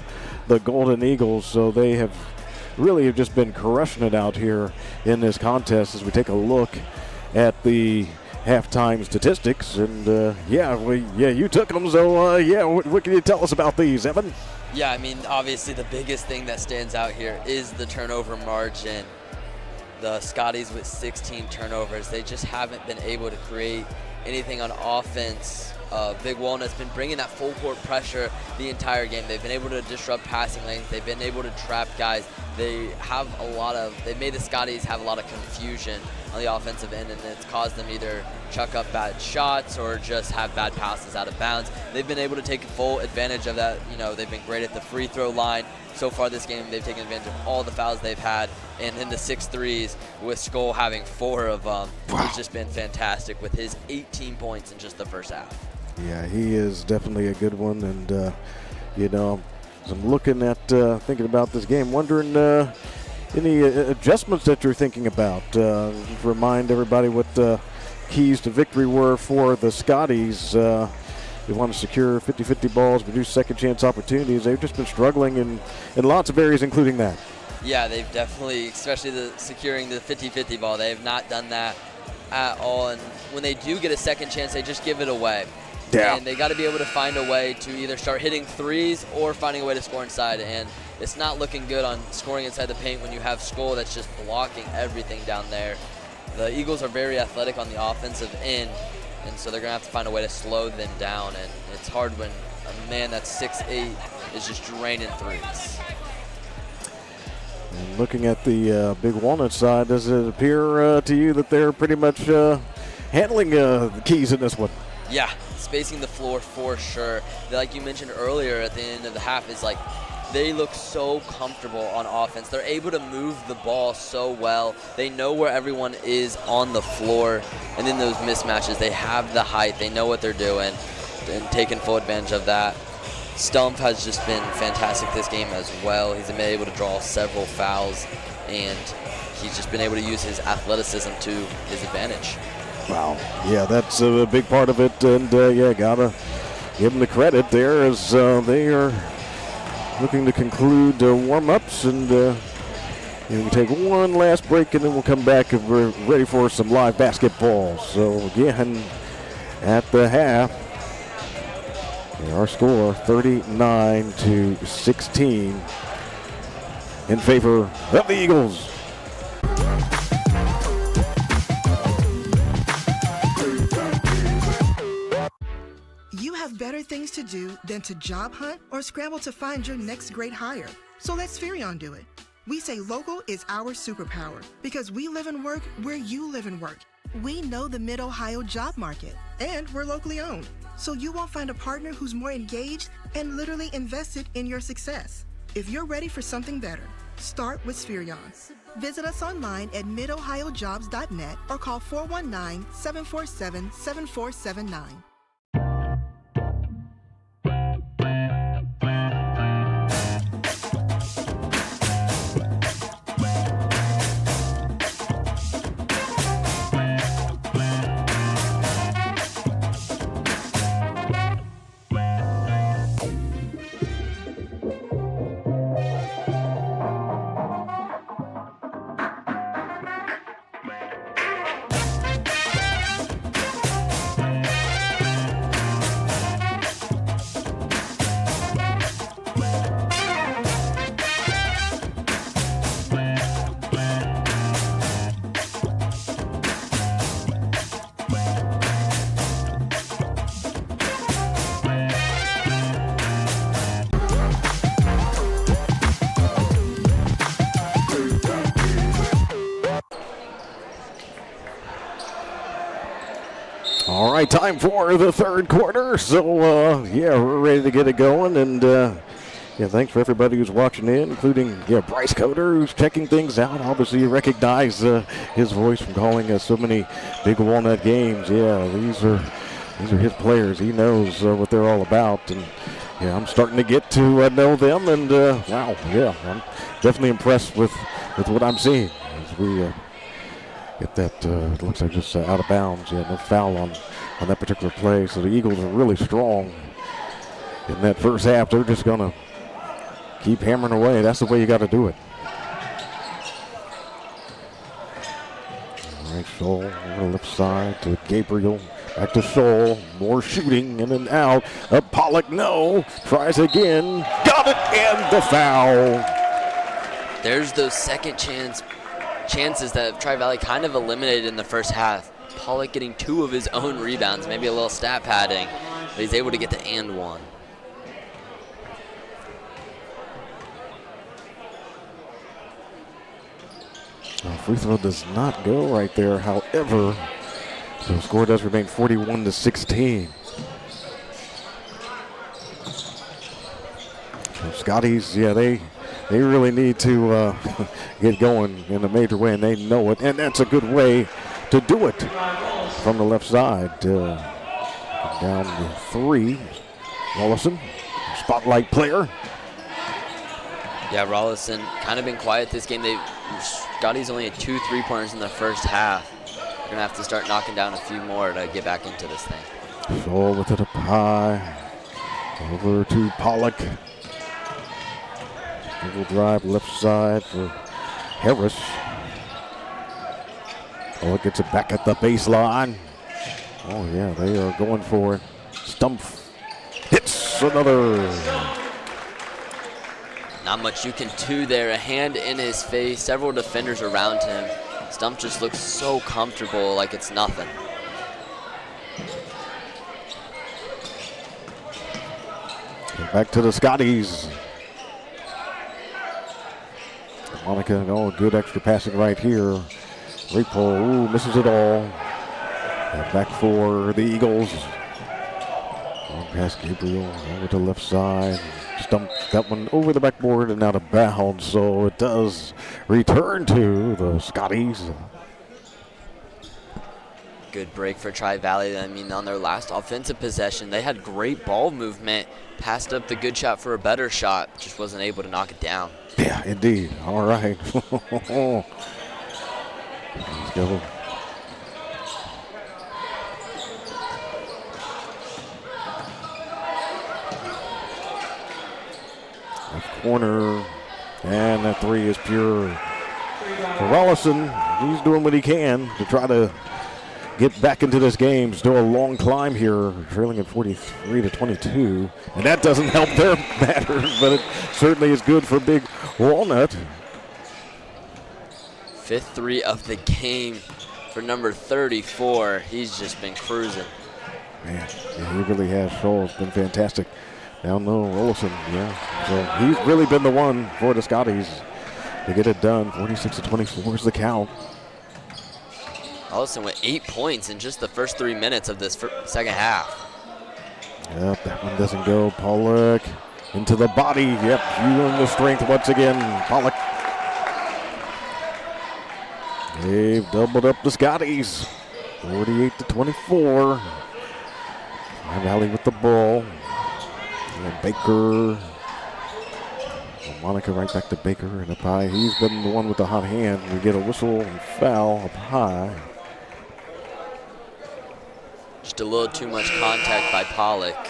the Golden Eagles. So they have really just been crushing it out here in this contest as we take a look at the halftime statistics. And you took them. So what can you tell us about these, Evan? Yeah, I mean, obviously the biggest thing that stands out here is the turnover margin. The Scotties with 16 turnovers, they just haven't been able to create anything on offense. Big Walnut's been bringing that full court pressure the entire game. They've been able to disrupt passing lanes. They've been able to trap guys. They made the Scotties have a lot of confusion on the offensive end, and it's caused them either chuck up bad shots or just have bad passes out of bounds. They've been able to take full advantage of that. You know, they've been great at the free throw line. So far this game, they've taken advantage of all the fouls they've had, and in the 6 threes, with Skoll having 4 of them. Wow. He's just been fantastic with his 18 points in just the first half. Yeah, he is definitely a good one, and as I'm looking at thinking about this game, wondering any adjustments that you're thinking about. Remind everybody what the keys to victory were for the Scotties. They want to secure 50-50 balls, reduce second chance opportunities. They've just been struggling in lots of areas, including that. Yeah, they've definitely, especially securing the 50-50 ball, they have not done that at all. And when they do get a second chance, they just give it away. Yeah. And they got to be able to find a way to either start hitting threes or finding a way to score inside. And it's not looking good on scoring inside the paint when you have Skoll that's just blocking everything down there. The Eagles are very athletic on the offensive end, and so they're going to have to find a way to slow them down, and it's hard when a man that's 6'8" is just draining threes. And looking at the Big Walnut side, does it appear to you that they're pretty much handling the keys in this one? Yeah, spacing the floor for sure. Like you mentioned earlier at the end of the half, is like they look so comfortable on offense. They're able to move the ball so well. They know where everyone is on the floor, and in those mismatches, they have the height. They know what they're doing and taking full advantage of that. Stump has just been fantastic this game as well. He's been able to draw several fouls, and he's just been able to use his athleticism to his advantage. Wow. Yeah, that's a big part of it, and yeah, gotta give them the credit there as they are looking to conclude warm-ups, and we take one last break, and then we'll come back and we're ready for some live basketball. So again, at the half, our score 39-16 in favor of the Eagles. You have better things to do than to job hunt or scramble to find your next great hire. So let Spherion do it. We say local is our superpower because we live and work where you live and work. We know the Mid-Ohio job market, and we're locally owned. So you won't find a partner who's more engaged and literally invested in your success. If you're ready for something better, start with Spherion. Visit us online at midohiojobs.net or call 419-747-7479. All right, time for the third quarter. So, yeah, we're ready to get it going. And, yeah, thanks for everybody who's watching in, including, Bryce Coder, who's checking things out. Obviously, you recognize his voice from calling so many Big Walnut games. Yeah, these are his players. He knows what they're all about. And, yeah, I'm starting to get to know them. And, wow, yeah, I'm definitely impressed with what I'm seeing as we get that, it looks like just out of bounds. Yeah, no foul on that particular play. So the Eagles are really strong in that first half. They're just going to keep hammering away. That's the way you got to do it. All right, Scholl over the left side to Gabriel. Back to Scholl. More shooting in and out. Pollock, no. Tries again. Got it, and the foul. There's those second chances that Tri-Valley kind of eliminated in the first half. Pollock getting 2 of his own rebounds, maybe a little stat padding, but he's able to get the and one. Free throw does not go right there. However, so the score does remain 41-16. So Scotties, yeah, they really need to get going in a major way, and they know it. And that's a good way to do it from the left side. Down to 3. Rollison, spotlight player. Yeah, Rollison kind of been quiet this game. Scotties only had 2 3-pointers in the first half. They're going to have to start knocking down a few more to get back into this thing. Scholl with it up high. Over to Pollock. Dribble drive left side for Harris. Pollock gets it back at the baseline. Oh, yeah, they are going for it. Stump hits another. Not much you can do there. A hand in his face, several defenders around him. Stump just looks so comfortable, like it's nothing. Back to the Scotties. Monica, oh, good extra passing right here. Great pull, ooh, misses it all. And back for the Eagles. Long pass Gabriel over to the left side. Stumped that one over the backboard and out of bounds. So it does return to the Scotties. Good break for Tri-Valley. I mean, on their last offensive possession, they had great ball movement. Passed up the good shot for a better shot. Just wasn't able to knock it down. Yeah, indeed. All right. Let's go. Left corner. And that three is pure. For Rollison, he's doing what he can to try to get back into this game. Still a long climb here, trailing at 43-22. And that doesn't help their matters, but it certainly is good for Big Walnut. Fifth three of the game for number 34. He's just been cruising. Man, yeah, he really has. Scholl's been fantastic. Down low, Rollison, yeah. So he's really been the one for the Scotties to get it done. 46-24 is the count. Rollison with 8 points in just the first 3 minutes of this second half. Yep, that one doesn't go. Pollock into the body. Yep, fueling the strength once again. Pollock. They've doubled up the Scotties. 48-24. Tri-Valley with the ball. And Baker. Monica right back to Baker and up high. He's been the one with the hot hand. We get a whistle and foul up high. Just a little too much contact by Pollock.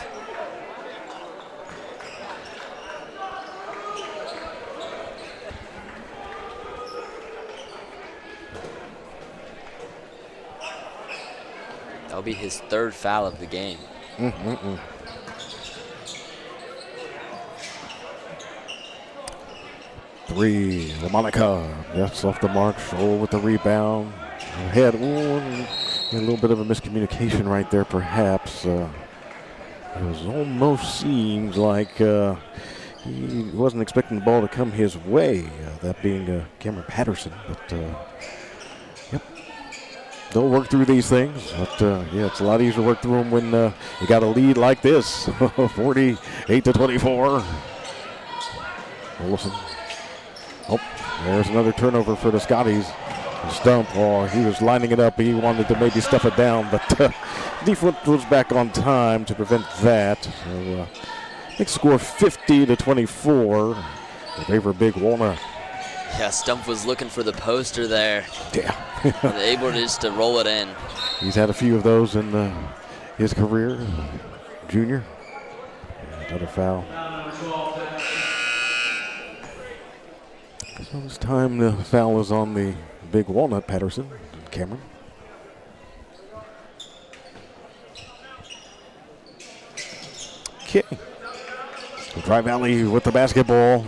That'll be his third foul of the game. Three, Monica. That's off the mark. Scholl with the rebound. Head. Ooh, a little bit of a miscommunication right there, perhaps. It was almost seems like he wasn't expecting the ball to come his way. That being Cameron Patterson, but yep, they'll work through these things. But yeah, it's a lot easier to work through them when you got a lead like this. 48-24. Wilson. Oh, there's another turnover for the Scotties. Stump, oh, he was lining it up. He wanted to maybe stuff it down, but defense was back on time to prevent that. So, big score 50-24 in favor of Big Walnut. Yeah, Stump was looking for the poster there. Yeah. Able just to roll it in. He's had a few of those in his career, junior. Another foul. So this time the foul is on the Big Walnut, Patterson, Cameron. Okay. Tri-Valley with the basketball.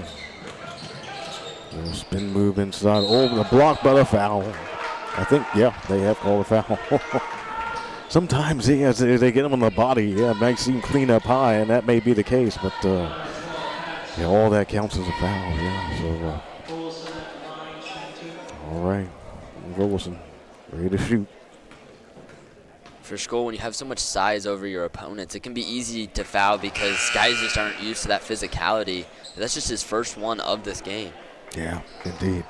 Little spin move inside. Oh, the block, but a foul. I think, yeah, they have called a foul. Sometimes they get them on the body. Yeah, it might seem clean up high, and that may be the case, but yeah, all that counts as a foul. Yeah, so. All right, Wilson ready to shoot. For Scholl, when you have so much size over your opponents, it can be easy to foul because guys just aren't used to that physicality. That's just his first one of this game. Yeah, indeed.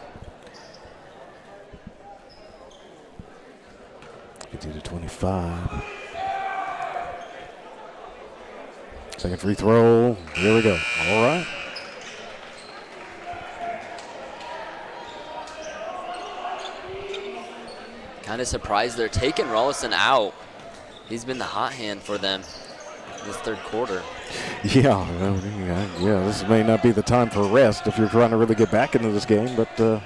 50-25. Second free throw. Here we go. All right. Kind of surprised they're taking Rollison out. He's been the hot hand for them this third quarter. Yeah, yeah, this may not be the time for rest if you're trying to really get back into this game, but yeah,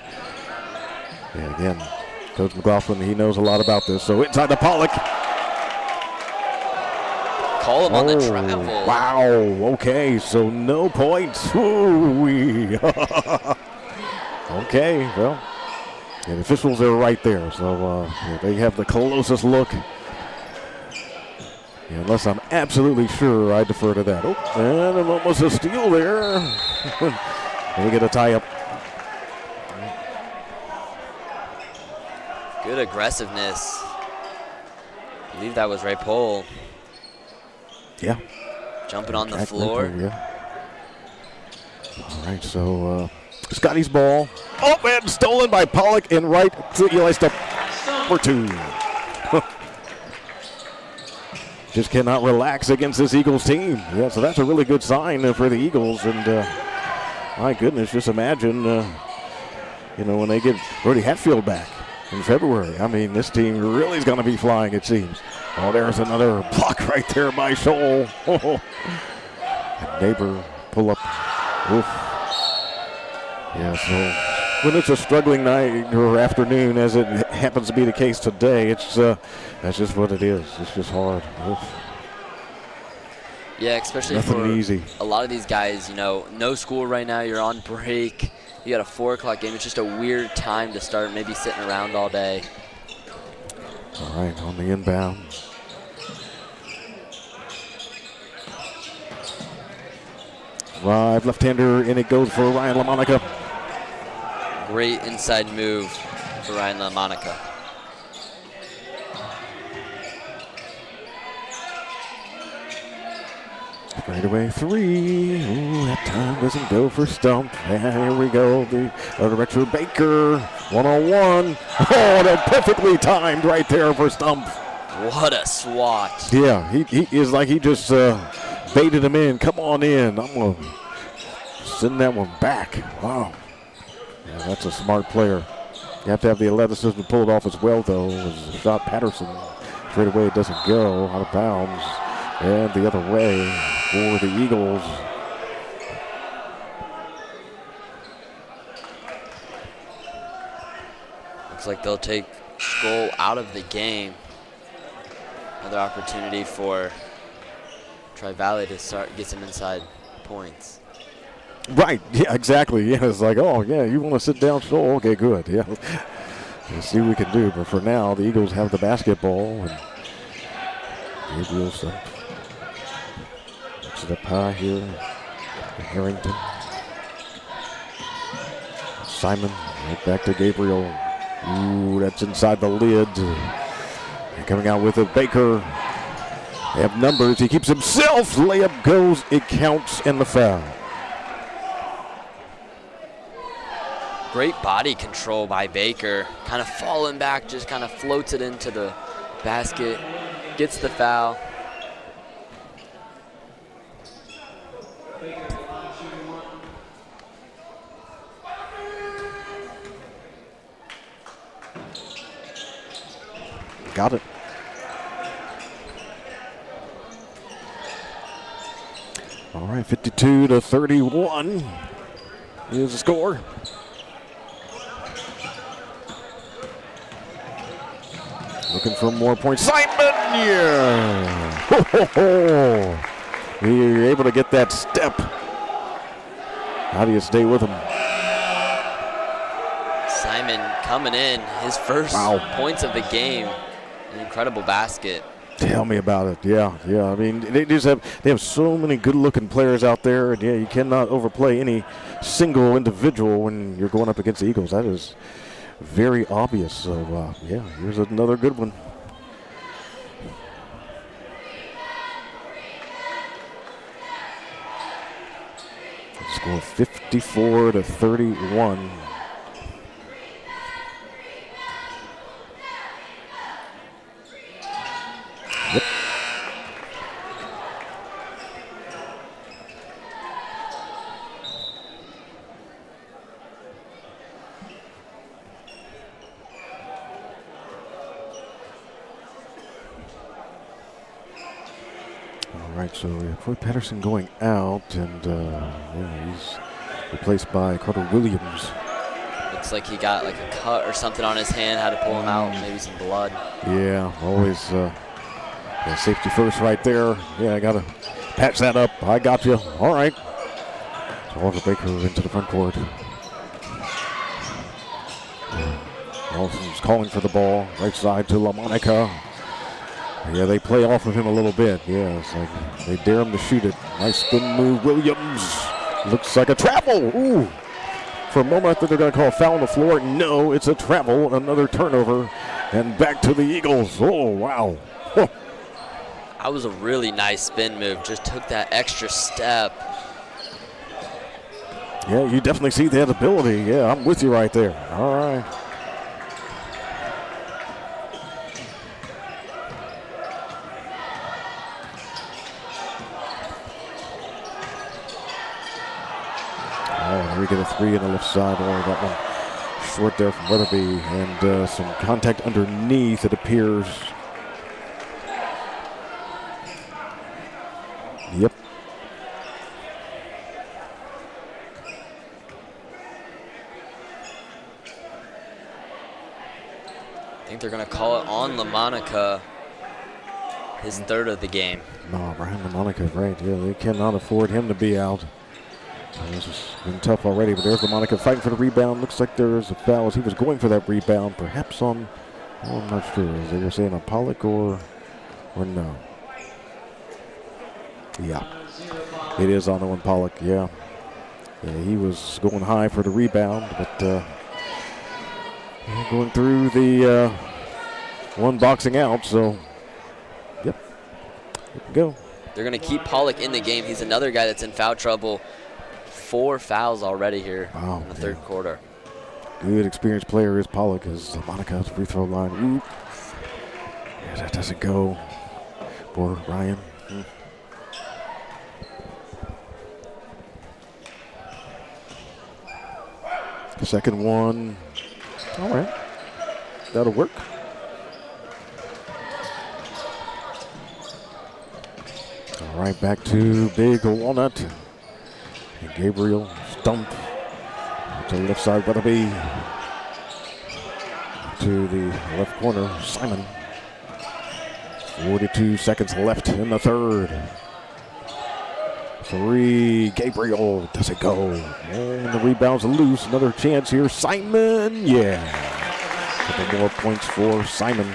again, Coach McLaughlin, he knows a lot about this. So inside the Pollock. Call him on the travel. Wow, okay, so no points. Ooh-wee. Okay, well. Yeah, the officials are right there, so yeah, they have the closest look Yeah, unless I'm absolutely sure, I defer to that. Oh, and almost a steal there. We get a tie-up. Good aggressiveness. I believe that was Ray Pohl. Yeah. Jumping on the floor. Yeah. All right, so Scotty's ball. Oh, and stolen by Pollock and right to Eli Stump for 2. Just cannot relax against this Eagles team. Yeah, so that's a really good sign for the Eagles. And my goodness, just imagine, when they get Brody Hatfield back in February. I mean, this team really is going to be flying, it seems. Oh, there's another block right there by Scholl. Neighbor pull up. Oof. Yeah, so when it's a struggling night or afternoon, as it happens to be the case today, it's that's just what it is. It's just hard. Oof. Yeah, especially Nothing for easy. A lot of these guys, no school right now. You're on break. You got a 4 o'clock game. It's just a weird time to start maybe sitting around all day. All right, on the inbound. Drive left-hander, and it goes for Ryan LaMonica. Great inside move for Ryan LaMonica. Straightaway 3. Ooh, that time doesn't go for Stump. And here we go. The director Baker, 1-on-1. Oh, that perfectly timed right there for Stump. What a swat. Yeah, he is like he just baited him in. Come on in. I'm going to send that one back. Wow. Yeah, that's a smart player. You have to have the athleticism to pull it off as well, though. As the shot Patterson. Straight away, it doesn't go. Out of bounds. And the other way for the Eagles. Looks like they'll take Scholl out of the game. Another opportunity for Tri-Valley to get some inside points. Right, yeah, exactly. Yeah, it's like, oh, yeah, you want to sit down, Scholl? Okay, good, yeah. Let's see what we can do. But for now, the Eagles have the basketball. And Gabriel Stump puts it up high here. Harrington. Simon, right back to Gabriel. Ooh, that's inside the lid. And coming out with it, Baker. They have numbers. He keeps himself. Layup goes. It counts, and the foul. Great body control by Baker. Kind of falling back, just kind of floats it into the basket. Gets the foul. Got it. All right, 52-31 is the score. Looking for more points. Simon, yeah. Ho, ho, ho. You're able to get that step. How do you stay with him? Simon coming in, his first points of the game. An incredible basket. Tell me about it. Yeah. I mean, they have so many good-looking players out there, and yeah, you cannot overplay any single individual when you're going up against the Eagles. That is very obvious. So yeah, here's another good one. Score 54-31. Yep. All right, so Troy Patterson going out, and yeah, he's replaced by Carter Williams. Looks like he got like a cut or something on his hand, had to pull him out, maybe some blood. Yeah, always safety first right there. Yeah, I got to patch that up. I got you. All right. So Oliver Baker into the front court. Olsen's calling for the ball. Right side to LaMonica. Yeah, they play off of him a little bit. Yeah, it's like they dare him to shoot it. Nice spin move, Williams. Looks like a travel. Ooh. For a moment, I thought they're going to call a foul on the floor. No, it's a travel. Another turnover. And back to the Eagles. Oh, wow. Huh. That was a really nice spin move. Just took that extra step. Yeah, you definitely see that ability. Yeah, I'm with you right there. All right. Oh, we get a three on the left side. Oh, that one short there from Weatherby. And some contact underneath, it appears. Yep. I think they're going to call it on LaMonica, his third of the game. No, Brian LaMonica, right. Yeah, they cannot afford him to be out. This has been tough already, but there's LaMonica fighting for the rebound. Looks like there's a foul as he was going for that rebound, perhaps on, oh, I'm not sure. Is they were saying on Pollock or no? Yeah, it is on Owen Pollock, yeah. He was going high for the rebound, but going through the one boxing out, so, yep, here we go. They're going to keep Pollock in the game. He's another guy that's in foul trouble. 4 fouls already here in the third quarter. Good experienced player is Pollock as Monica's free throw line. Oop. Yeah, that doesn't go for Ryan. Second one. All right. That'll work. All right, back to Big Walnut. And Gabriel Stump to the left side, Weatherby. To the left corner, Simon. 42 seconds left in the third. Three, Gabriel, does it go? And the rebound's loose, another chance here, Simon, yeah. Couple more points for Simon.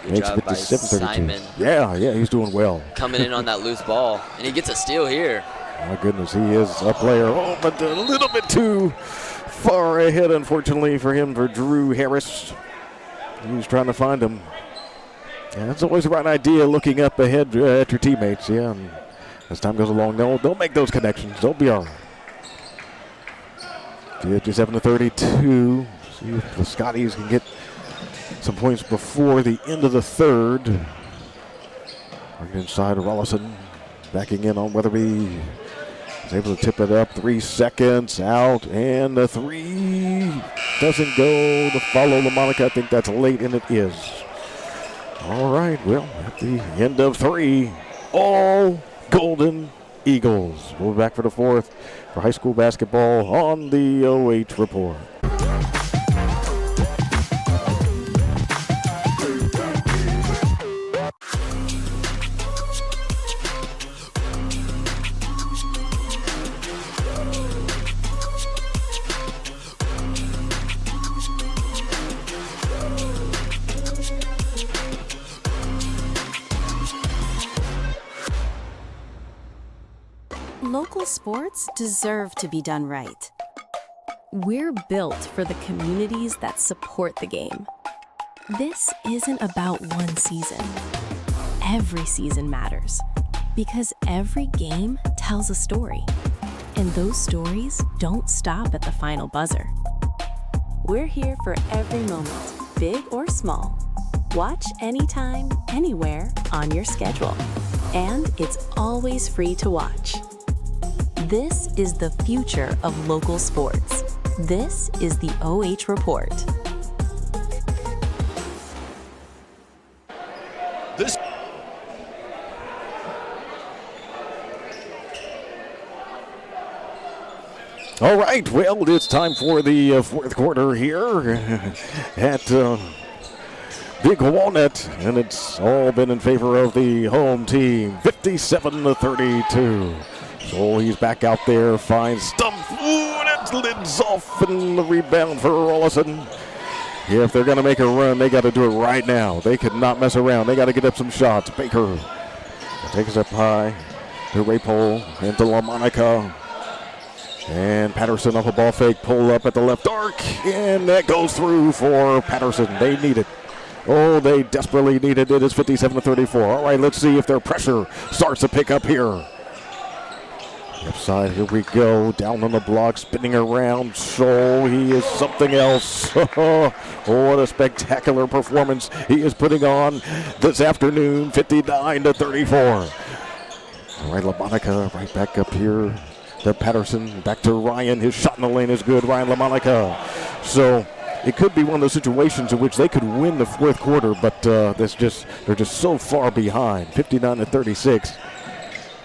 Good job by Simon. Yeah, he's doing well. Coming in on that loose ball, and he gets a steal here. My goodness, he is a player. Oh, but a little bit too far ahead, unfortunately, for him, for Drew Harris. He's trying to find him. Yeah, that's always the right idea, looking up ahead at your teammates, yeah. And as time goes along, they'll make those connections. They'll be all right. 57-32. See if the Scotties can get some points before the end of the third. Right inside, Rollison backing in on Weatherby. He's able to tip it up. 3 seconds out, and the three doesn't go. The follow LaMonica, I think that's late, and it is. All right, well, at the end of three, all Golden Eagles. We'll be back for the fourth for high school basketball on the OH Report. Local sports deserve to be done right. We're built for the communities that support the game. This isn't about one season. Every season matters because every game tells a story. And those stories don't stop at the final buzzer. We're here for every moment, big or small. Watch anytime, anywhere on your schedule. And it's always free to watch. This is the future of local sports. This is the OH Report. All right, well, it's time for the fourth quarter here at Big Walnut, and it's all been in favor of the home team, 57-32. So he's back out there, finds Stump, ooh, and it lids off, and the rebound for Rollison. If they're going to make a run, they got to do it right now. They could not mess around. They got to get up some shots. Baker takes up high to Ray-Pole into LaMonica. And Patterson off a ball fake, pull up at the left arc, and that goes through for Patterson. They need it. Oh, they desperately need it. It is 57-34. All right, let's see if their pressure starts to pick up here. Left side, here we go. Down on the block, spinning around. So he is something else. Oh, what a spectacular performance he is putting on this afternoon, 59-34. All right, LaMonica right back up here to Patterson. Back to Ryan. His shot in the lane is good. Ryan LaMonica. So it could be one of those situations in which they could win the fourth quarter, but they're just so far behind, 59-36.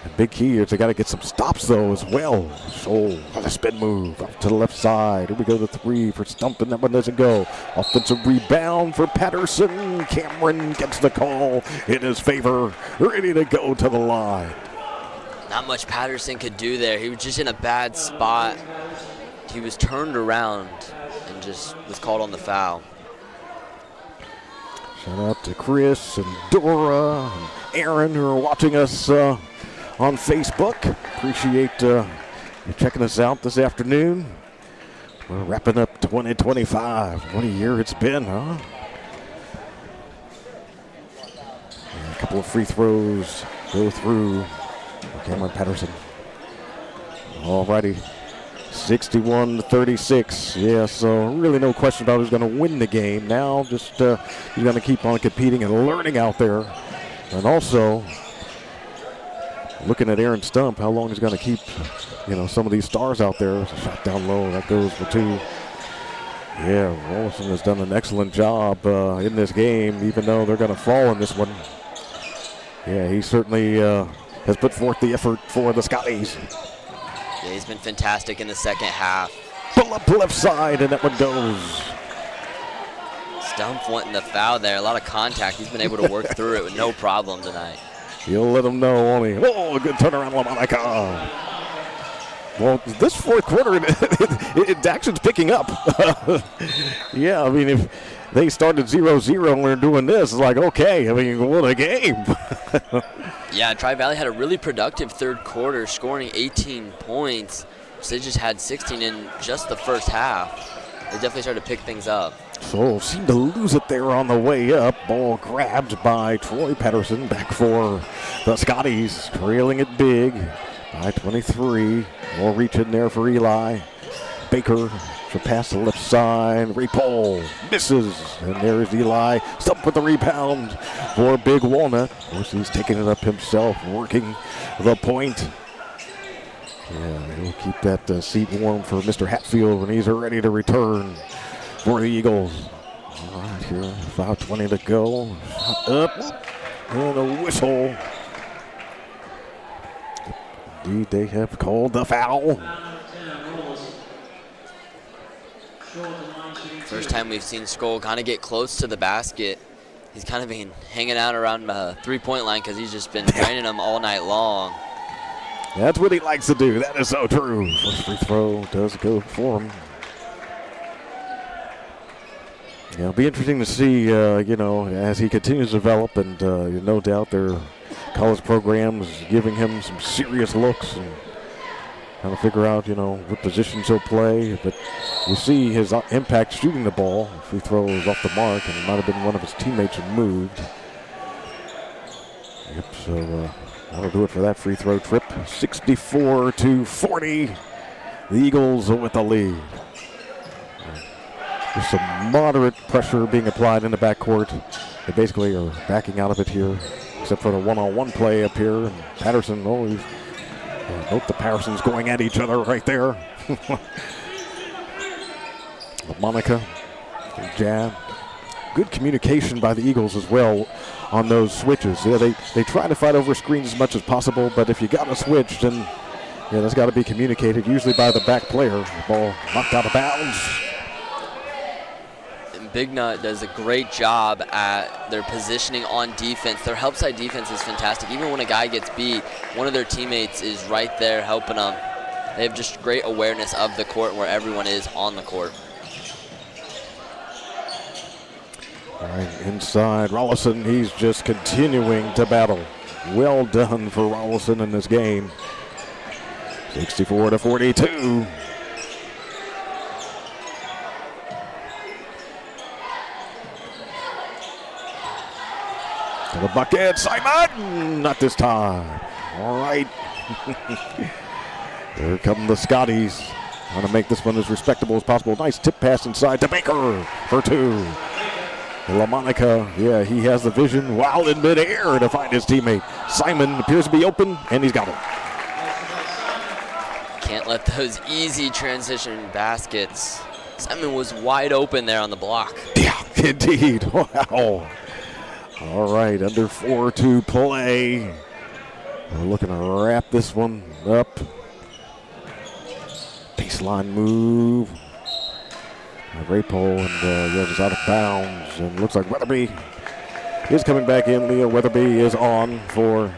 The big key is they got to get some stops, though, as well. So, a spin move up to the left side. Here we go to three for Stump, and that one doesn't go. Offensive rebound for Patterson. Cameron gets the call in his favor. Ready to go to the line. Not much Patterson could do there. He was just in a bad spot. He was turned around and just was called on the foul. Shout out to Chris and Dora and Aaron who are watching us on Facebook. Appreciate you checking us out this afternoon. We're wrapping up 2025. What a year it's been, huh? And a couple of free throws go through Cameron Patterson. All righty. 61-36. Yeah, so really no question about who's going to win the game. Now just he's going to keep on competing and learning out there. And also looking at Aaron Stump, how long he's going to keep, some of these stars out there. Shot down low, that goes for two. Yeah, Rollison has done an excellent job in this game, even though they're going to fall in this one. Yeah, he certainly has put forth the effort for the Scotties. Yeah, he's been fantastic in the second half. Pull up left side, and that one goes. Stump wanting the foul there. A lot of contact. He's been able to work through it with no problem tonight. You'll let him know, won't he? Oh, a good turnaround, LaMonica. Well, this fourth quarter, action's picking up. Yeah, I mean, if they started 0-0 and they're doing this, it's like, okay, I mean, what a game. Yeah, Tri-Valley had a really productive third quarter, scoring 18 points. So they just had 16 in just the first half. They definitely started to pick things up. So seemed to lose it there on the way up. Ball grabbed by Troy Patterson. Back for the Scotties, trailing it big by 23. More reach in there for Eli. Baker should pass the left side. Ray-Pole misses. And there's Eli. Stump with the rebound for Big Walnut. Of course, he's taking it up himself, working the point. Yeah, he'll keep that seat warm for Mr. Hatfield when he's ready to return for the Eagles. All right, here, 5:20 to go. Shot up, and a whistle. Indeed, they have called the foul. First time we've seen Skoll kind of get close to the basket. He's kind of been hanging out around the three-point line because he's just been draining them all night long. That's what he likes to do. That is so true. First free throw does go for him. Yeah, it'll be interesting to see, as he continues to develop, and no doubt their college program is giving him some serious looks and trying to figure out, what positions he'll play. But you see his impact shooting the ball. Free throw is off the mark, and it might have been one of his teammates who moved. Yep, so that'll do it for that free throw trip. 64-40. The Eagles with the lead. There's some moderate pressure being applied in the backcourt. They basically are backing out of it here, except for the one-on-one play up here. And Patterson, note the Pattersons going at each other right there. LaMonica, jab. Good communication by the Eagles as well on those switches. Yeah, they try to fight over screens as much as possible, but if you got a switch, then that's got to be communicated, usually by the back player. The ball knocked out of bounds. Big Nut does a great job at their positioning on defense. Their help side defense is fantastic. Even when a guy gets beat, one of their teammates is right there helping them. They have just great awareness of the court and where everyone is on the court. Right inside, Rollison, he's just continuing to battle. Well done for Rollison in this game. 64-42. To the bucket, Simon! Not this time. All right. Here come the Scotties. Trying to make this one as respectable as possible. Nice tip pass inside to Baker for two. LaMonica, yeah, he has the vision while in midair to find his teammate. Simon appears to be open, and he's got it. Can't let those easy transition baskets. Simon was wide open there on the block. Yeah, indeed. Wow. All right, under 4 to play. We're looking to wrap this one up. Baseline move. Rapole and just out of bounds. And looks like Weatherby is coming back in. Leo Weatherby is on for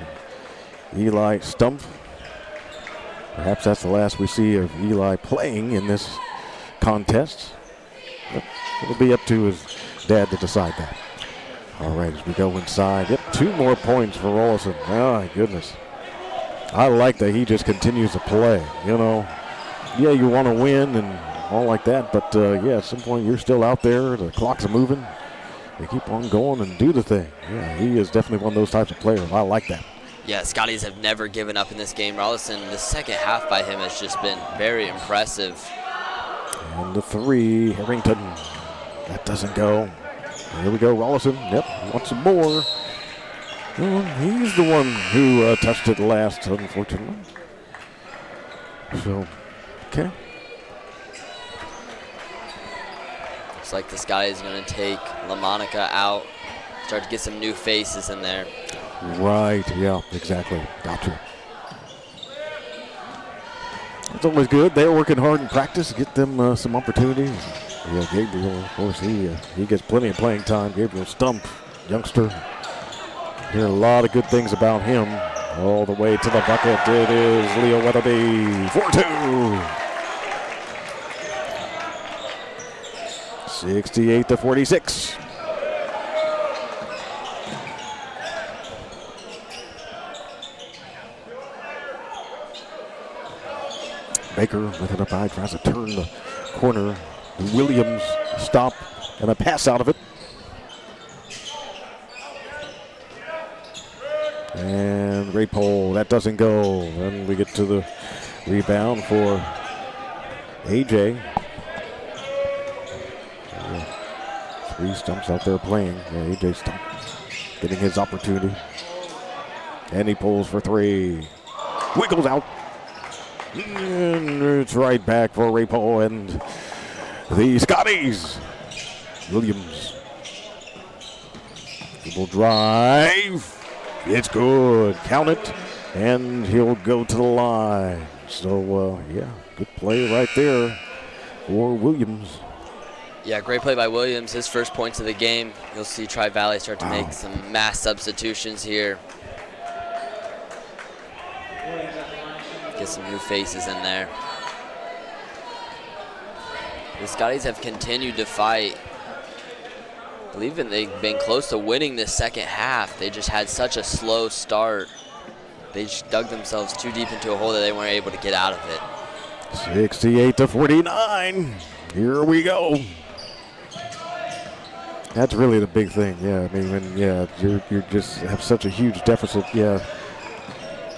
Eli Stumpf. Perhaps that's the last we see of Eli playing in this contest. But it'll be up to his dad to decide that. All right, as we go inside. Yep, 2 more points for Rollison. Oh, my goodness. I like that he just continues to play. You know, yeah, you want to win and all like that, but yeah, at some point you're still out there. The clock's moving. They keep on going and do the thing. Yeah, he is definitely one of those types of players. I like that. Yeah, Scotties have never given up in this game. Rollison, the second half by him has just been very impressive. And the 3, Harrington. That doesn't go. Here we go, Rollison. Yep, wants some more. Well, he's the one who touched it last, unfortunately. So, okay. Looks like the Scotties is going to take LaMonica out, start to get some new faces in there. Right, yeah, exactly. Gotcha. It's always good. They're working hard in practice to get them some opportunities. Yeah, Gabriel, of course, he gets plenty of playing time. Gabriel Stumpf, youngster. Hear a lot of good things about him. All the way to the bucket. It is Leo Weatherby, 4-2. 68-46. Baker with it up high, tries to turn the corner. Williams stop and a pass out of it. And Rapole, that doesn't go. Then we get to the rebound for AJ. 3 Stumps out there playing. Yeah, AJ Stump getting his opportunity. And he pulls for 3. Wiggles out. And it's right back for Rapole and the Scotties. Williams. Dribble drive. It's good. Count it. And he'll go to the line. So, yeah, good play right there for Williams. Yeah, great play by Williams. His first points of the game. You'll see Tri-Valley start to make some mass substitutions here. Get some new faces in there. The Scotties have continued to fight. I believe they've been close to winning this second half. They just had such a slow start. They just dug themselves too deep into a hole that they weren't able to get out of it. 68-49. Here we go. That's really the big thing. Yeah, I mean, when you just have such a huge deficit. Yeah,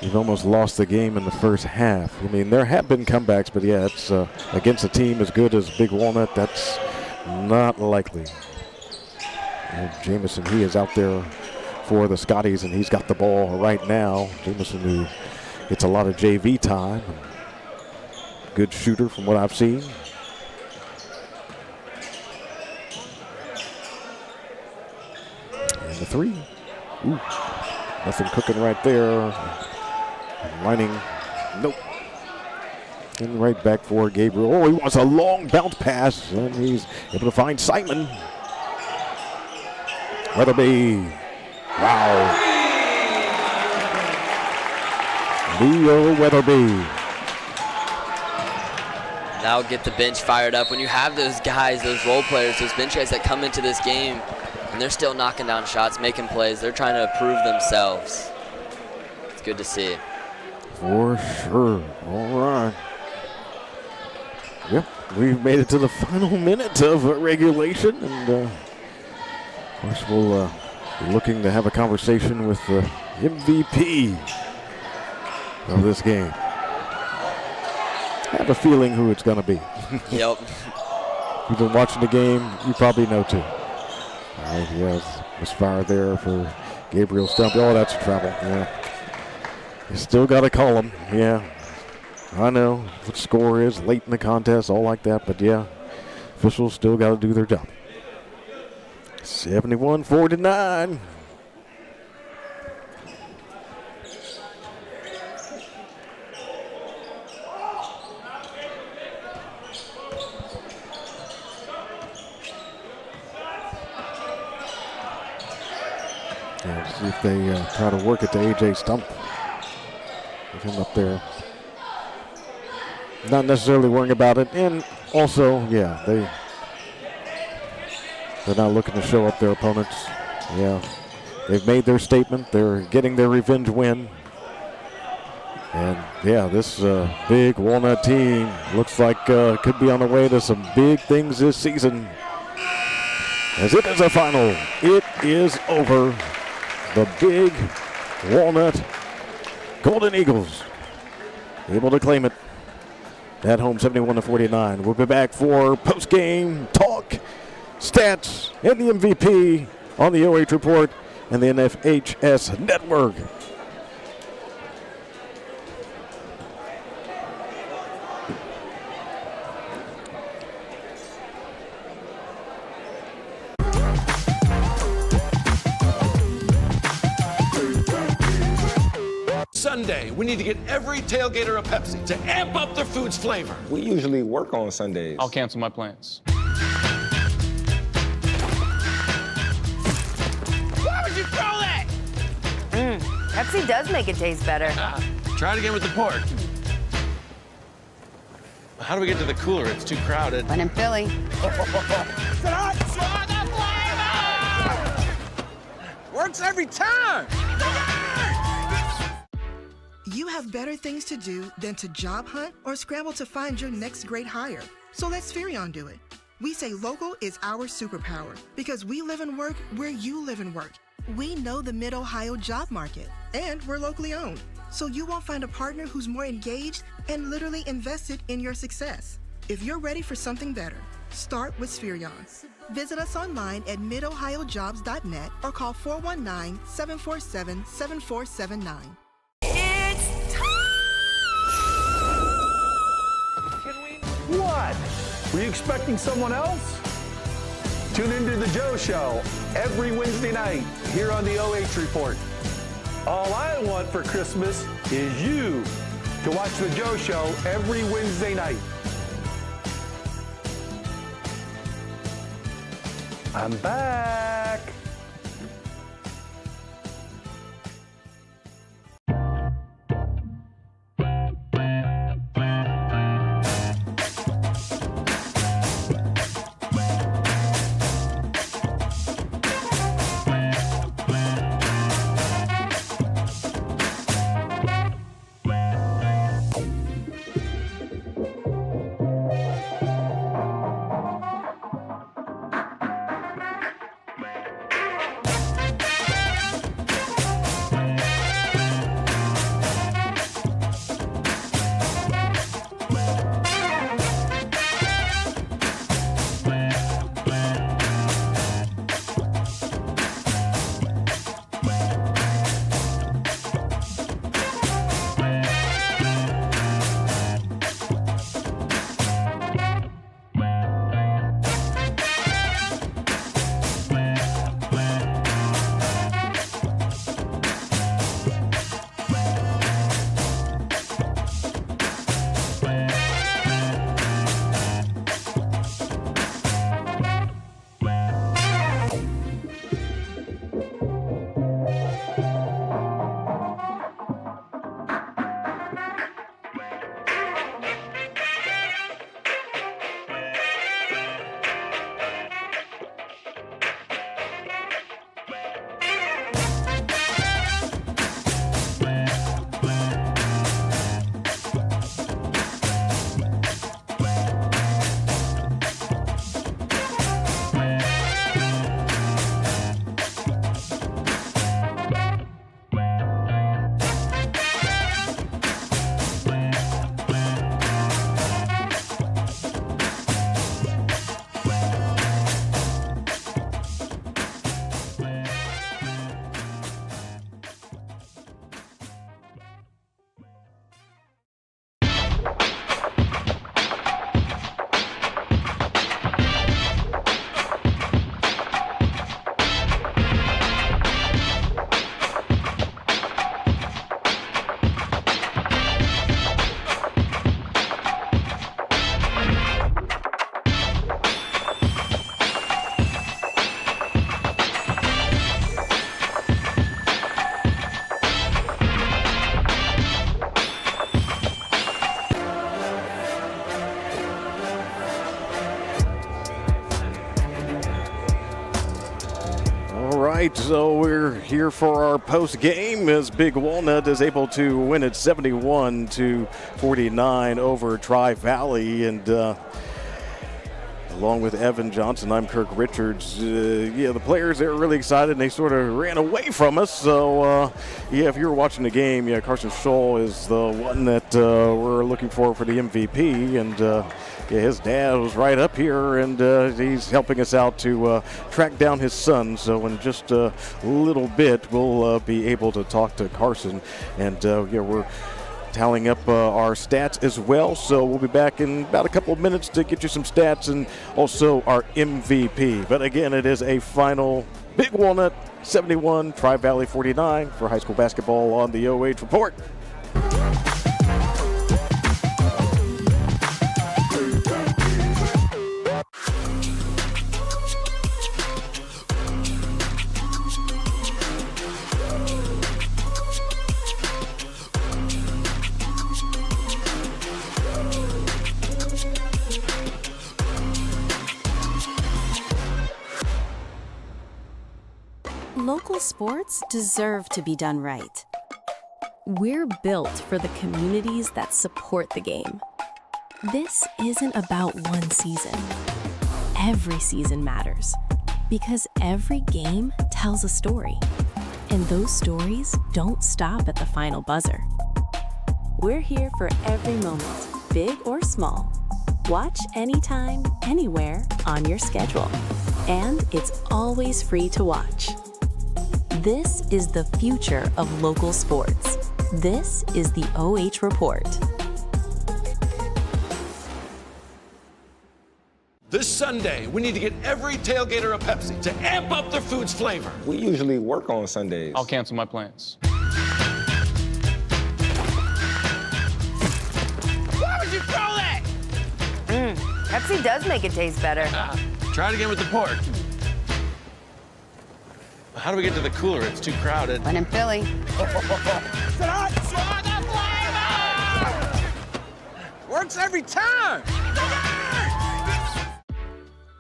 you've almost lost the game in the first half. I mean, there have been comebacks, but yeah, it's against a team as good as Big Walnut. That's not likely. And Jameson, he is out there for the Scotties, and he's got the ball right now. Jameson, who gets a lot of JV time. Good shooter from what I've seen. And the 3. Ooh, nothing cooking right there. Lining, nope. And right back for Gabriel. Oh, he wants a long bounce pass, and he's able to find Simon. Weatherby. Wow. Leo Weatherby. Now get the bench fired up. When you have those guys, those role players, those bench guys that come into this game and they're still knocking down shots, making plays. They're trying to prove themselves. It's good to see. For sure. All right. Yep, we've made it to the final minute of regulation, and of course we'll be looking to have a conversation with the MVP of this game. I have a feeling who it's going to be. Yep. If you've been watching the game, you probably know too. All right, yes, misfire there for Gabriel Stumpy. Oh, that's trouble. Yeah. You still got to call him. Yeah. I know what the score is late in the contest, all like that, but yeah, officials still got to do their job. 71-49. Yeah, see if they try to work it to A.J. Stump. With him up there. Not necessarily worrying about it. And also, yeah, they're not looking to show up their opponents. Yeah, they've made their statement. They're getting their revenge win. And, yeah, this big Walnut team looks like could be on the way to some big things this season. As it is a final. It is over. The big Walnut Golden Eagles able to claim it at home, 71-49. We'll be back for post-game talk, stats, and the MVP on the OH Report and the NFHS Network. Sunday, we need to get every tailgater a Pepsi to amp up their food's flavor. We usually work on Sundays. I'll cancel my plans. Why would you throw that? Pepsi does make it taste better. Try it again with the pork. How do we get to the cooler? It's too crowded. When in Philly. Works every time. You have better things to do than to job hunt or scramble to find your next great hire. So let Spherion do it. We say local is our superpower because we live and work where you live and work. We know the Mid-Ohio job market, and we're locally owned. So you won't find a partner who's more engaged and literally invested in your success. If you're ready for something better, start with Spherion. Visit us online at midohiojobs.net or call 419-747-7479. What? Were you expecting someone else? Tune into The Joe Show every Wednesday night here on the OH Report. All I want for Christmas is you to watch The Joe Show every Wednesday night. I'm back. right, so we're here for our post game as Big Walnut is able to win it 71-49 over Tri-Valley, and along with Evan Johnson, I'm Kirk Richards. The players, they were really excited and they sort of ran away from us. So, if you were watching the game, Carson Scholl is the one that we're looking for the MVP. And his dad was right up here, and he's helping us out to track down his son. So in just a little bit, we'll be able to talk to Carson. And we're tallying up our stats as well, so we'll be back in about a couple of minutes to get you some stats and also our MVP. But again, it is a final Big Walnut 71, Tri-Valley 49 for high school basketball on the OH Report. Local sports deserve to be done right. We're built for the communities that support the game. This isn't about one season. Every season matters because every game tells a story, and those stories don't stop at the final buzzer. We're here for every moment, big or small. Watch anytime, anywhere, on your schedule. And it's always free to watch. This is the future of local sports. This is the OH Report. This Sunday, we need to get every tailgater a Pepsi to amp up their food's flavor. We usually work on Sundays. I'll cancel my plans. Why would you throw that? Pepsi does make it taste better. Try it again with the pork. How do we get to the cooler? It's too crowded. When in Philly. Works every time.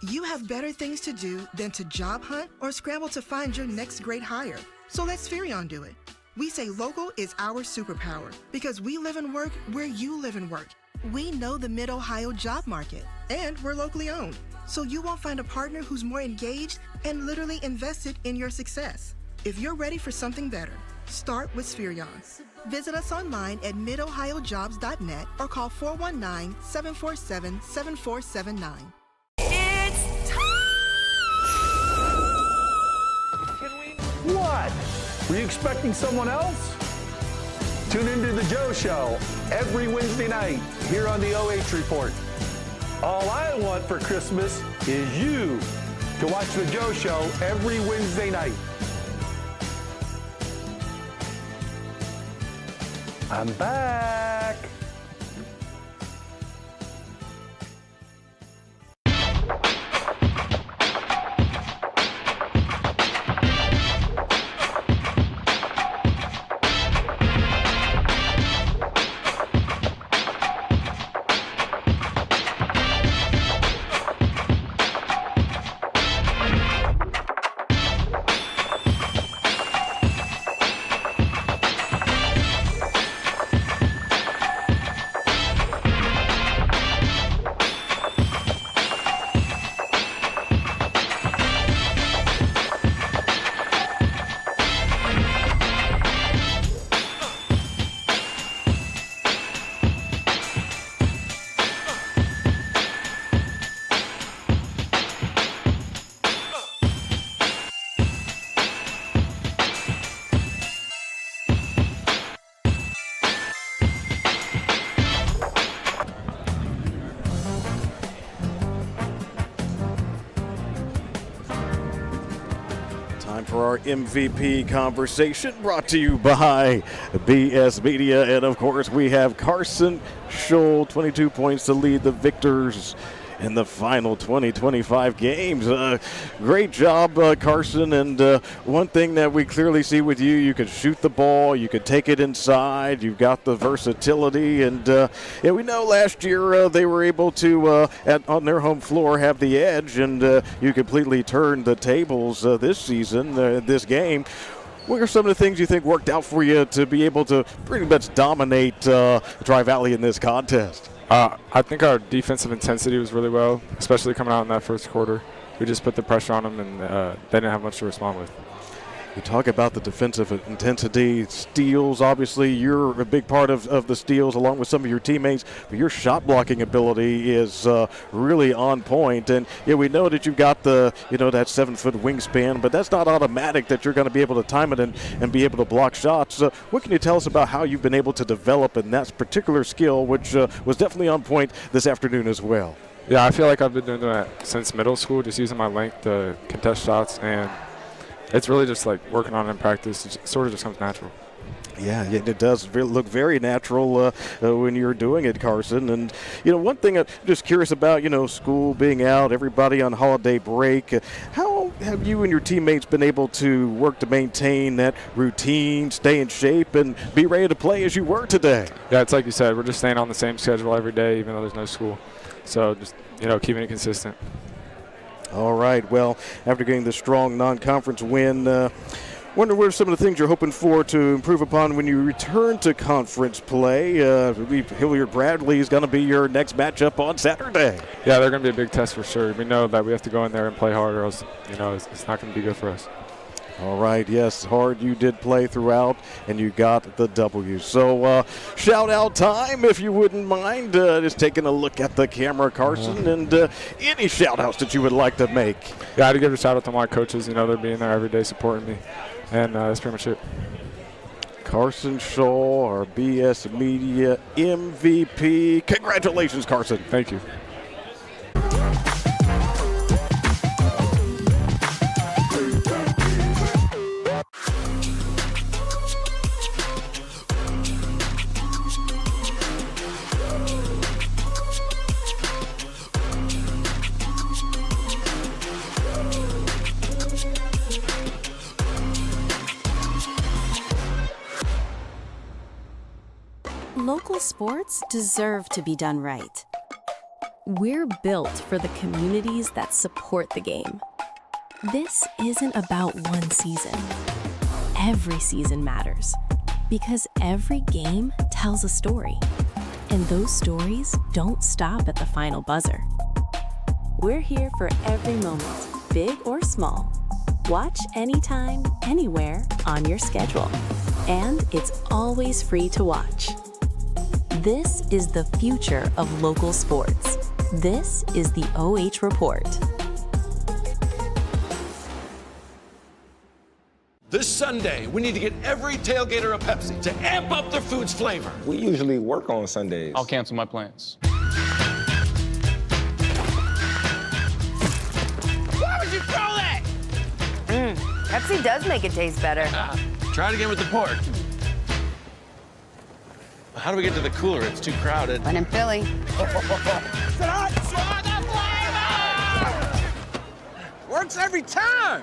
You have better things to do than to job hunt or scramble to find your next great hire. So let Spherion do it. We say local is our superpower because we live and work where you live and work. We know the Mid-Ohio job market, and we're locally owned. So you won't find a partner who's more engaged and literally invested in your success. If you're ready for something better, start with Spherion. Visit us online at midohiojobs.net or call 419-747-7479. It's time! What? Were you expecting someone else? Tune into The Joe Show every Wednesday night here on the OH Report. All I want for Christmas is you to watch The Joe Show every Wednesday night. I'm back. Time for our MVP conversation, brought to you by BS Media. And of course, we have Carson Scholl, 22 points to lead the Victors in the final 2025 games. Great job, Carson. And one thing that we clearly see with you, you can shoot the ball, you can take it inside, you've got the versatility. And we know last year they were able to, on their home floor, have the edge, and you completely turned the tables this season, this game. What are some of the things you think worked out for you to be able to pretty much dominate Tri-Valley in this contest? I think our defensive intensity was really well, especially coming out in that first quarter. We just put the pressure on them, and they didn't have much to respond with. You talk about the defensive intensity, steals. Obviously, you're a big part of the steals along with some of your teammates, but your shot blocking ability is really on point. And we know that you've got that 7-foot wingspan, but that's not automatic that you're going to be able to time it and be able to block shots. What can you tell us about how you've been able to develop in that particular skill, which was definitely on point this afternoon as well? Yeah, I feel like I've been doing that since middle school, just using my length to contest shots, and it's really just like working on it in practice. It sort of just comes natural. Yeah, it does look very natural when you're doing it, Carson. And, one thing I'm just curious about, school being out, everybody on holiday break, how have you and your teammates been able to work to maintain that routine, stay in shape, and be ready to play as you were today? Yeah, it's like you said, we're just staying on the same schedule every day, even though there's no school. So just, keeping it consistent. All right. Well, after getting the strong non-conference win, wonder what are some of the things you're hoping for to improve upon when you return to conference play. Hilliard-Bradley is going to be your next matchup on Saturday. Yeah, they're going to be a big test for sure. We know that we have to go in there and play hard, or else, it's not going to be good for us. All right, yes, hard you did play throughout, and you got the W. So shout-out time, if you wouldn't mind, just taking a look at the camera, Carson, and any shout-outs that you would like to make. Yeah, I'd give a shout-out to my coaches. They're being there every day supporting me, and that's pretty much it. Carson Scholl, our BS Media MVP. Congratulations, Carson. Thank you. Local sports deserve to be done right. We're built for the communities that support the game. This isn't about one season. Every season matters because every game tells a story, and those stories don't stop at the final buzzer. We're here for every moment, big or small. Watch anytime, anywhere, on your schedule. And it's always free to watch. This is the future of local sports. This is the OH Report. This Sunday, we need to get every tailgater a Pepsi to amp up their food's flavor. We usually work on Sundays. I'll cancel my plans. Why would you throw that? Pepsi does make it taste better. Try it again with the pork. How do we get to the cooler? It's too crowded. When in Philly. Works every time.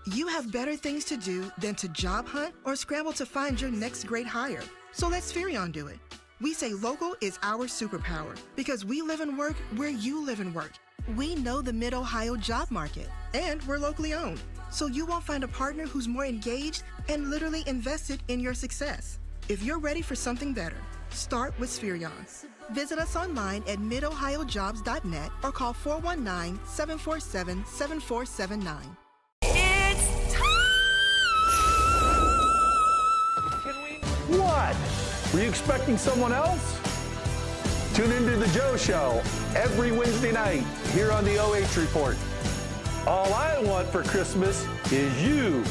You have better things to do than to job hunt or scramble to find your next great hire. So let Spherion do it. We say local is our superpower because we live and work where you live and work. We know the Mid-Ohio job market, and we're locally owned. So you won't find a partner who's more engaged and literally invested in your success. If you're ready for something better, start with Spherion. Visit us online at midohiojobs.net or call 419-747-7479. It's time! What? Were you expecting someone else? Tune into The Joe Show every Wednesday night here on the OH Report. All I want for Christmas is you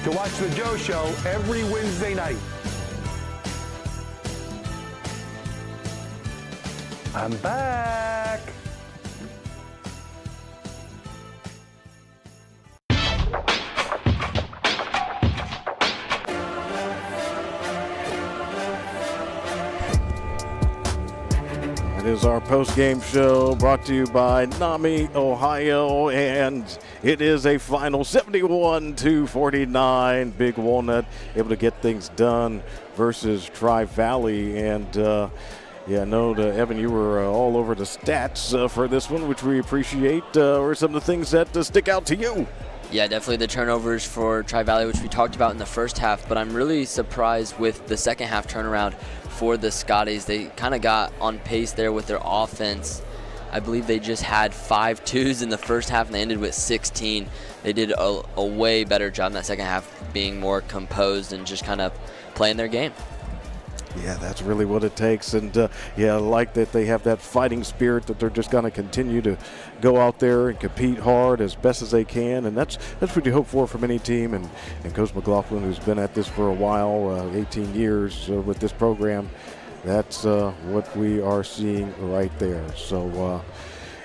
to watch The Joe Show every Wednesday night. I'm back. It is our post-game show brought to you by NAMI Ohio, and it is a final 71-49. Big Walnut able to get things done versus Tri-Valley, and I know, Evan, you were all over the stats for this one, which we appreciate. Or some of the things that stick out to you? Yeah, definitely the turnovers for Tri-Valley, which we talked about in the first half, but I'm really surprised with the second half turnaround for the Scotties. They kind of got on pace there with their offense. I believe they just had 5 twos in the first half, and they ended with 16. They did a way better job in that second half, being more composed and just kind of playing their game. Yeah, that's really what it takes. And, I like that they have that fighting spirit, that they're just going to continue to go out there and compete hard as best as they can. And that's what you hope for from any team. And Coach McLaughlin, who's been at this for a while, 18 years with this program, that's what we are seeing right there. So,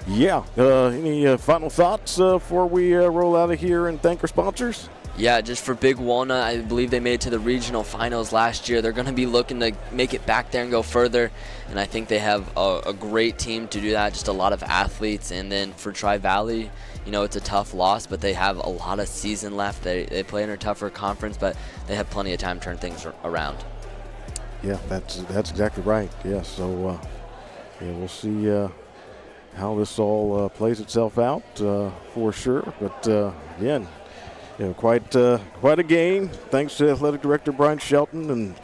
any final thoughts before we roll out of here and thank our sponsors? Yeah, just for Big Walnut, I believe they made it to the regional finals last year. They're going to be looking to make it back there and go further, and I think they have a great team to do that, just a lot of athletes. And then for Tri-Valley, it's a tough loss, but they have a lot of season left. They play in a tougher conference, but they have plenty of time to turn things around. Yeah, that's exactly right. Yeah, so we'll see how this all plays itself out for sure. But again, quite a game. Thanks to Athletic Director Brian Shelton and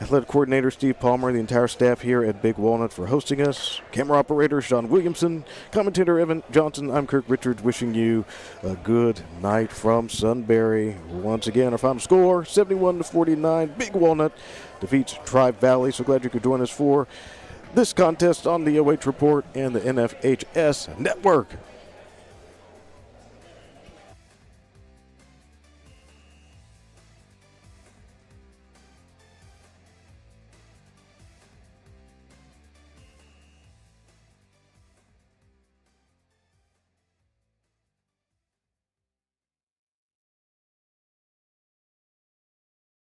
Athletic Coordinator Steve Palmer, the entire staff here at Big Walnut for hosting us. Camera operator Sean Williamson, commentator Evan Johnson. I'm Kirk Richards, wishing you a good night from Sunbury. Once again, our final score, 71-49. Big Walnut defeats Tri-Valley. So glad you could join us for this contest on the OH Report and the NFHS Network.